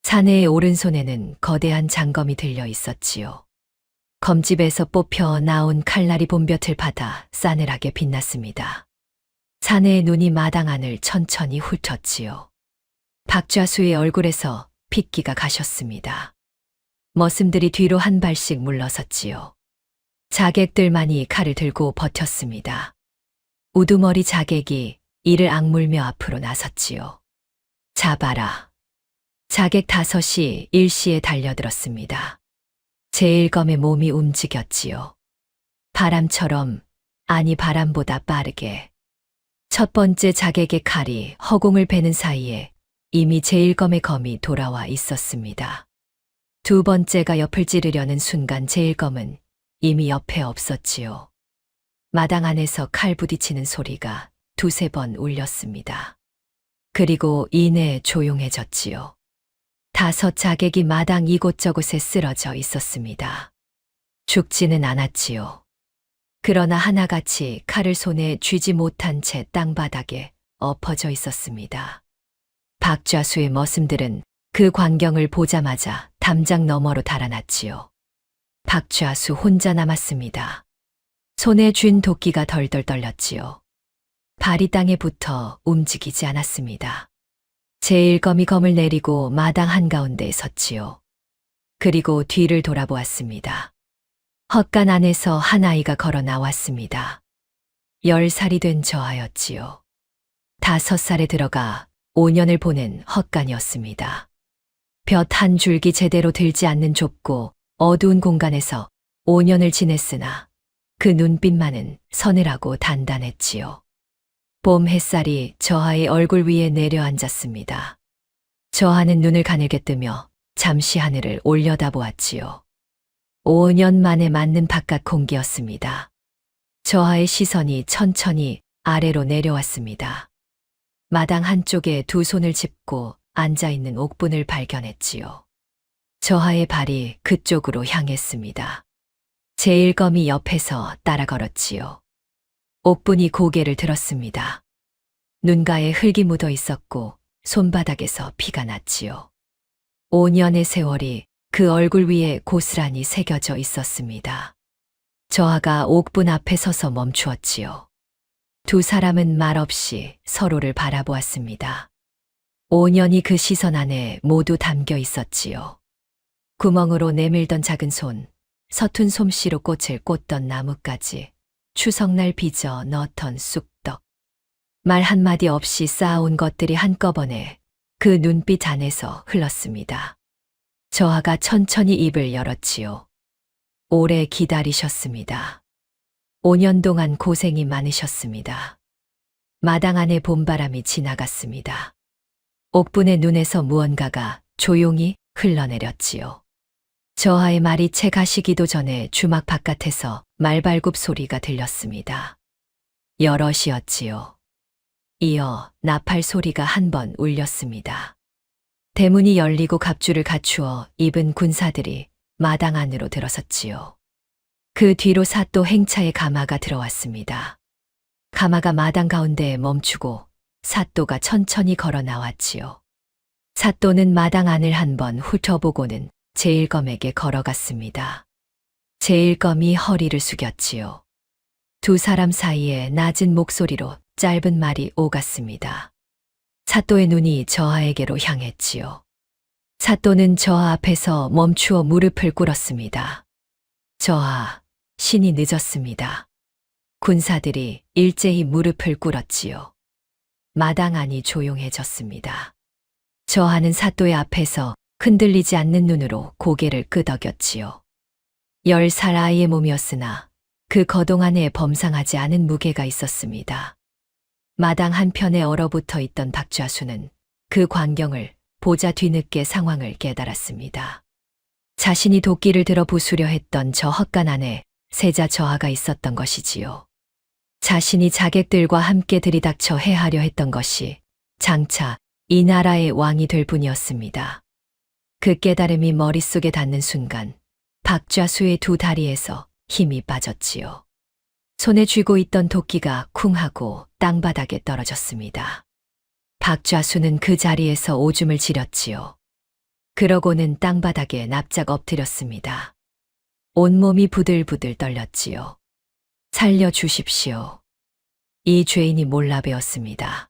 A: 사내의 오른손에는 거대한 장검이 들려 있었지요. 검집에서 뽑혀 나온 칼날이 봄볕을 받아 싸늘하게 빛났습니다. 사내의 눈이 마당 안을 천천히 훑었지요. 박좌수의 얼굴에서 핏기가 가셨습니다. 머슴들이 뒤로 한 발씩 물러섰지요. 자객들만이 칼을 들고 버텼습니다. 우두머리 자객이 이를 악물며 앞으로 나섰지요. 잡아라. 자객 5이 일시에 달려들었습니다. 제일검의 몸이 움직였지요. 바람처럼, 아니 바람보다 빠르게. 첫 번째 자객의 칼이 허공을 베는 사이에 이미 제일검의 검이 돌아와 있었습니다. 두 번째가 옆을 찌르려는 순간 제일검은 이미 옆에 없었지요. 마당 안에서 칼 부딪히는 소리가 2~3번 울렸습니다. 그리고 이내 조용해졌지요. 5 자객이 마당 이곳저곳에 쓰러져 있었습니다. 죽지는 않았지요. 그러나 하나같이 칼을 손에 쥐지 못한 채 땅바닥에 엎어져 있었습니다. 박좌수의 머슴들은 그 광경을 보자마자 담장 너머로 달아났지요. 박좌수 혼자 남았습니다. 손에 쥔 도끼가 덜덜 떨렸지요. 발이 땅에 붙어 움직이지 않았습니다. 제일검이 검을 내리고 마당 한가운데에 섰지요. 그리고 뒤를 돌아보았습니다. 헛간 안에서 한 아이가 걸어 나왔습니다. 10살이 된 저하였지요. 5살에 들어가 5년을 보낸 헛간이었습니다. 볕 한 줄기 제대로 들지 않는 좁고 어두운 공간에서 5년을 지냈으나 그 눈빛만은 서늘하고 단단했지요. 봄 햇살이 저하의 얼굴 위에 내려앉았습니다. 저하는 눈을 가늘게 뜨며 잠시 하늘을 올려다보았지요. 5년 만에 맞는 바깥 공기였습니다. 저하의 시선이 천천히 아래로 내려왔습니다. 마당 한쪽에 두 손을 짚고 앉아있는 옥분을 발견했지요. 저하의 발이 그쪽으로 향했습니다. 제일검이 옆에서 따라 걸었지요. 옥분이 고개를 들었습니다. 눈가에 흙이 묻어 있었고 손바닥에서 피가 났지요. 5년의 세월이 그 얼굴 위에 고스란히 새겨져 있었습니다. 저하가 옥분 앞에 서서 멈추었지요. 두 사람은 말없이 서로를 바라보았습니다. 5년이 그 시선 안에 모두 담겨 있었지요. 구멍으로 내밀던 작은 손, 서툰 솜씨로 꽃을 꽂던 나뭇가지, 추석날 빚어 넣던 쑥떡. 말 한마디 없이 쌓아온 것들이 한꺼번에 그 눈빛 안에서 흘렀습니다. 저하가 천천히 입을 열었지요. 오래 기다리셨습니다. 5년 동안 고생이 많으셨습니다. 마당 안에 봄바람이 지나갔습니다. 옥분의 눈에서 무언가가 조용히 흘러내렸지요. 저하의 말이 채 가시기도 전에 주막 바깥에서 말발굽 소리가 들렸습니다. 여럿이었지요. 이어 나팔 소리가 한 번 울렸습니다. 대문이 열리고 갑주를 갖추어 입은 군사들이 마당 안으로 들어섰지요. 그 뒤로 사또 행차의 가마가 들어왔습니다. 가마가 마당 가운데에 멈추고 사또가 천천히 걸어 나왔지요. 사또는 마당 안을 한번 훑어보고는 제일검에게 걸어갔습니다. 제일검이 허리를 숙였지요. 두 사람 사이에 낮은 목소리로 짧은 말이 오갔습니다. 사또의 눈이 저하에게로 향했지요. 사또는 저하 앞에서 멈추어 무릎을 꿇었습니다. 저하, 신이 늦었습니다. 군사들이 일제히 무릎을 꿇었지요. 마당 안이 조용해졌습니다. 저하는 사또의 앞에서 흔들리지 않는 눈으로 고개를 끄덕였지요. 10살 아이의 몸이었으나 그 거동 안에 범상하지 않은 무게가 있었습니다. 마당 한편에 얼어붙어 있던 박좌수는 그 광경을 보자 뒤늦게 상황을 깨달았습니다. 자신이 도끼를 들어 부수려 했던 저 헛간 안에 세자 저하가 있었던 것이지요. 자신이 자객들과 함께 들이닥쳐 해하려 했던 것이 장차 이 나라의 왕이 될 뿐이었습니다. 그 깨달음이 머릿속에 닿는 순간 박좌수의 두 다리에서 힘이 빠졌지요. 손에 쥐고 있던 도끼가 쿵 하고 땅바닥에 떨어졌습니다. 박좌수는 그 자리에서 오줌을 지렸지요. 그러고는 땅바닥에 납작 엎드렸습니다. 온몸이 부들부들 떨렸지요. 살려주십시오. 이 죄인이 몰라배었습니다.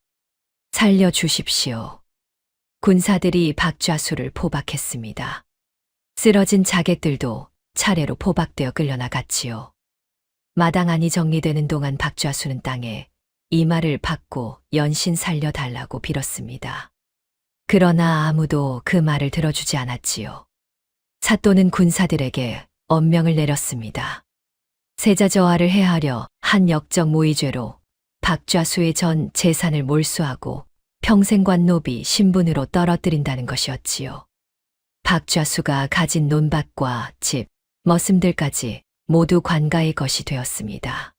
A: 살려주십시오. 군사들이 박좌수를 포박했습니다. 쓰러진 자객들도 차례로 포박되어 끌려나갔지요. 마당 안이 정리되는 동안 박좌수는 땅에 이마를 박고 연신 살려달라고 빌었습니다. 그러나 아무도 그 말을 들어주지 않았지요. 사또는 군사들에게 엄명을 내렸습니다. 세자저하를 해하려 한 역적 모의죄로 박좌수의 전 재산을 몰수하고 평생관 노비 신분으로 떨어뜨린다는 것이었지요. 박좌수가 가진 논밭과 집, 머슴들까지 모두 관가의 것이 되었습니다.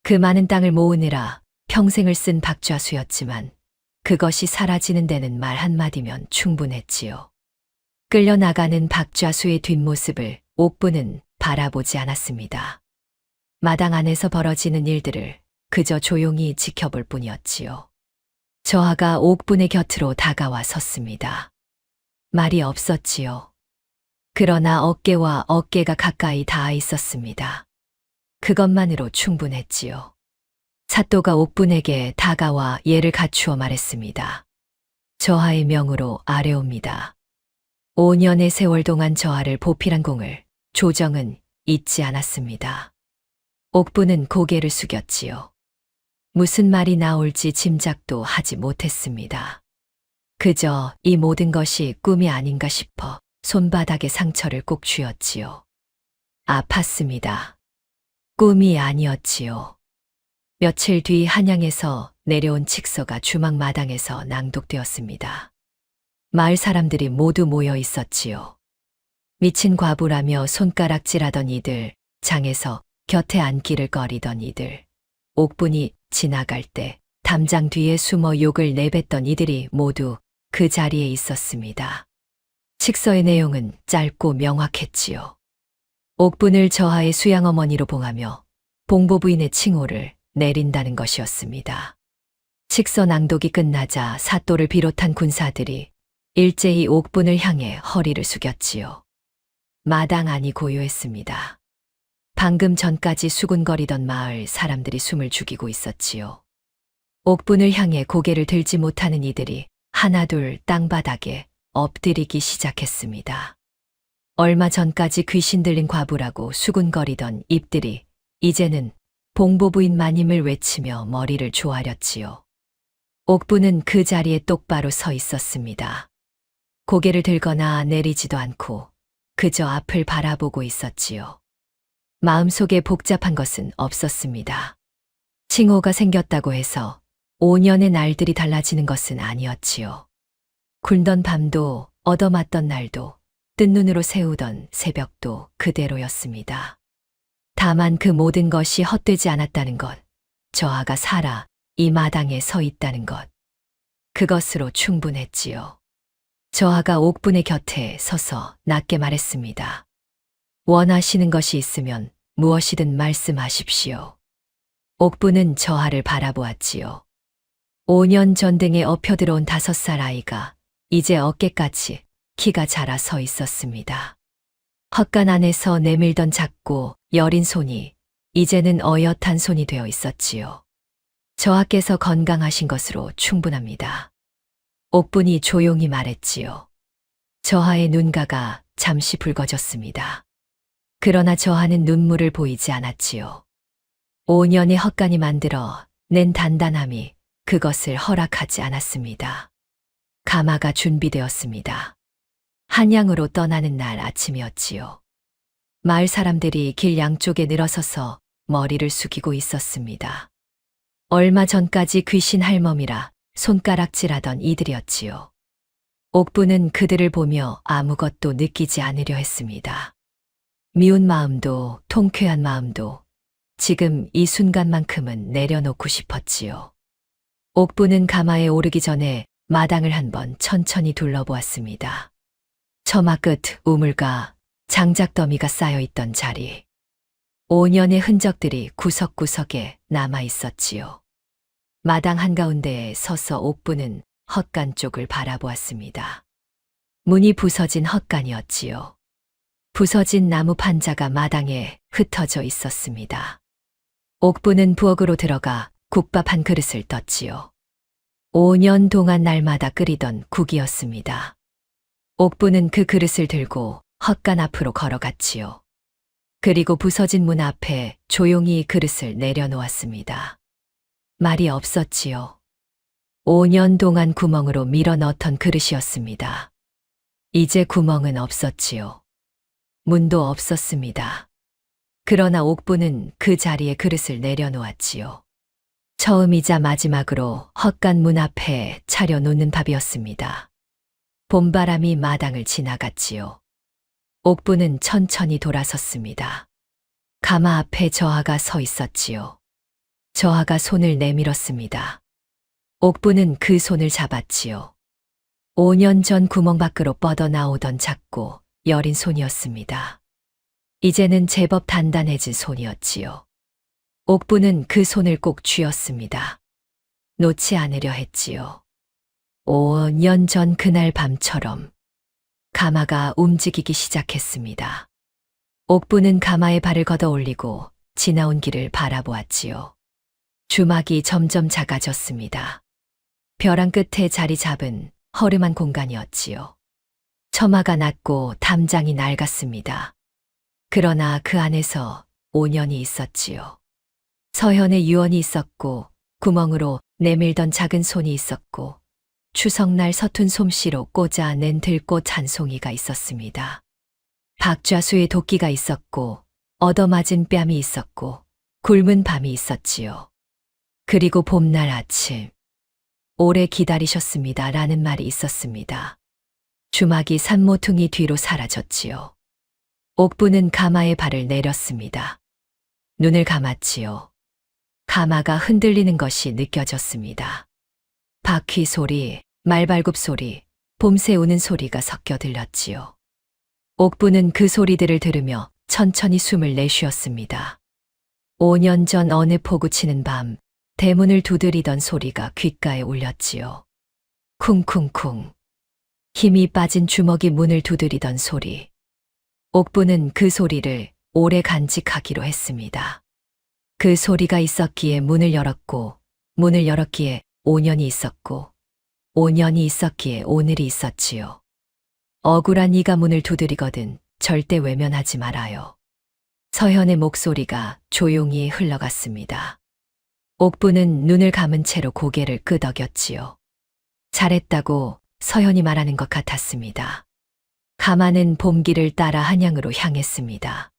A: 그 많은 땅을 모으느라 평생을 쓴 박좌수였지만 그것이 사라지는 데는 말 한마디면 충분했지요. 끌려나가는 박좌수의 뒷모습을 옥부는 바라보지 않았습니다. 마당 안에서 벌어지는 일들을 그저 조용히 지켜볼 뿐이었지요. 저하가 옥분의 곁으로 다가와 섰습니다. 말이 없었지요. 그러나 어깨와 어깨가 가까이 닿아 있었습니다. 그것만으로 충분했지요. 사또가 옥분에게 다가와 예를 갖추어 말했습니다. 저하의 명으로 아뢰옵니다. 5년의 세월 동안 저하를 보필한 공을 조정은 잊지 않았습니다. 옥분은 고개를 숙였지요. 무슨 말이 나올지 짐작도 하지 못했습니다. 그저 이 모든 것이 꿈이 아닌가 싶어 손바닥에 상처를 꼭 쥐었지요. 아팠습니다. 꿈이 아니었지요. 며칠 뒤 한양에서 내려온 칙서가 주막 마당에서 낭독되었습니다. 마을 사람들이 모두 모여 있었지요. 미친 과부라며 손가락질하던 이들, 장에서 곁에 앉기를 꺼리던 이들, 옥분이 지나갈 때 담장 뒤에 숨어 욕을 내뱉던 이들이 모두 그 자리에 있었습니다. 칙서의 내용은 짧고 명확했지요. 옥분을 저하의 수양어머니로 봉하며 봉보부인의 칭호를 내린다는 것이었습니다. 칙서 낭독이 끝나자 사또를 비롯한 군사들이 일제히 옥분을 향해 허리를 숙였지요. 마당 안이 고요했습니다. 방금 전까지 수군거리던 마을 사람들이 숨을 죽이고 있었지요. 옥분을 향해 고개를 들지 못하는 이들이 하나둘 땅바닥에 엎드리기 시작했습니다. 얼마 전까지 귀신 들린 과부라고 수군거리던 입들이 이제는 봉보부인 마님을 외치며 머리를 조아렸지요. 옥부는 그 자리에 똑바로 서 있었습니다. 고개를 들거나 내리지도 않고 그저 앞을 바라보고 있었지요. 마음속에 복잡한 것은 없었습니다. 칭호가 생겼다고 해서 5년의 날들이 달라지는 것은 아니었지요. 굴던 밤도 얻어맞던 날도 뜬 눈으로 새우던 새벽도 그대로였습니다. 다만 그 모든 것이 헛되지 않았다는 것, 저하가 살아 이 마당에 서 있다는 것, 그것으로 충분했지요. 저하가 옥분의 곁에 서서 낮게 말했습니다. 원하시는 것이 있으면 무엇이든 말씀하십시오. 옥분은 저하를 바라보았지요. 5년 전등에 엎혀들어온 5살 아이가 이제 어깨까지 키가 자라 서 있었습니다. 헛간 안에서 내밀던 작고 여린 손이 이제는 어엿한 손이 되어 있었지요. 저하께서 건강하신 것으로 충분합니다. 옥분이 조용히 말했지요. 저하의 눈가가 잠시 붉어졌습니다. 그러나 저하는 눈물을 보이지 않았지요. 5년의 헛간이 만들어 낸 단단함이 그것을 허락하지 않았습니다. 가마가 준비되었습니다. 한양으로 떠나는 날 아침이었지요. 마을 사람들이 길 양쪽에 늘어서서 머리를 숙이고 있었습니다. 얼마 전까지 귀신 할멈이라 손가락질하던 이들이었지요. 옥부는 그들을 보며 아무것도 느끼지 않으려 했습니다. 미운 마음도 통쾌한 마음도 지금 이 순간만큼은 내려놓고 싶었지요. 옥부는 가마에 오르기 전에 마당을 한번 천천히 둘러보았습니다. 처마 끝 우물과 장작더미가 쌓여 있던 자리. 5년의 흔적들이 구석구석에 남아 있었지요. 마당 한가운데에 서서 옥부는 헛간 쪽을 바라보았습니다. 문이 부서진 헛간이었지요. 부서진 나무 판자가 마당에 흩어져 있었습니다. 옥부는 부엌으로 들어가 국밥 한 그릇을 떴지요. 5년 동안 날마다 끓이던 국이었습니다. 옥부는 그 그릇을 들고 헛간 앞으로 걸어갔지요. 그리고 부서진 문 앞에 조용히 그릇을 내려놓았습니다. 말이 없었지요. 5년 동안 구멍으로 밀어 넣던 그릇이었습니다. 이제 구멍은 없었지요. 문도 없었습니다. 그러나 옥부는 그 자리에 그릇을 내려놓았지요. 처음이자 마지막으로 헛간 문 앞에 차려놓는 밥이었습니다. 봄바람이 마당을 지나갔지요. 옥부는 천천히 돌아섰습니다. 가마 앞에 저하가 서 있었지요. 저하가 손을 내밀었습니다. 옥부는 그 손을 잡았지요. 5년 전 구멍 밖으로 뻗어나오던 작고 여린 손이었습니다. 이제는 제법 단단해진 손이었지요. 옥부는 그 손을 꼭 쥐었습니다. 놓지 않으려 했지요. 5년 전 그날 밤처럼 가마가 움직이기 시작했습니다. 옥부는 가마에 발을 걷어 올리고 지나온 길을 바라보았지요. 주막이 점점 작아졌습니다. 벼랑 끝에 자리 잡은 허름한 공간이었지요. 처마가 낮고 담장이 낡았습니다. 그러나 그 안에서 5년이 있었지요. 서현의 유언이 있었고 구멍으로 내밀던 작은 손이 있었고 추석날 서툰 솜씨로 꽂아낸 들꽃 한 송이가 있었습니다. 박좌수의 도끼가 있었고 얻어맞은 뺨이 있었고 굶은 밤이 있었지요. 그리고 봄날 아침 오래 기다리셨습니다 라는 말이 있었습니다. 주막이 산모퉁이 뒤로 사라졌지요. 옥부는 가마에 발을 내렸습니다. 눈을 감았지요. 가마가 흔들리는 것이 느껴졌습니다. 바퀴 소리, 말발굽 소리, 봄새 우는 소리가 섞여 들렸지요. 옥부는 그 소리들을 들으며 천천히 숨을 내쉬었습니다. 5년 전 어느 포구 치는 밤, 대문을 두드리던 소리가 귓가에 울렸지요. 쿵쿵쿵. 힘이 빠진 주먹이 문을 두드리던 소리. 옥부는 그 소리를 오래 간직하기로 했습니다. 그 소리가 있었기에 문을 열었고, 문을 열었기에 5년이 있었고, 5년이 있었기에 오늘이 있었지요. 억울한 이가 문을 두드리거든 절대 외면하지 말아요. 서현의 목소리가 조용히 흘러갔습니다. 옥부는 눈을 감은 채로 고개를 끄덕였지요. 잘했다고 서현이 말하는 것 같았습니다. 가마는 봄길을 따라 한양으로 향했습니다.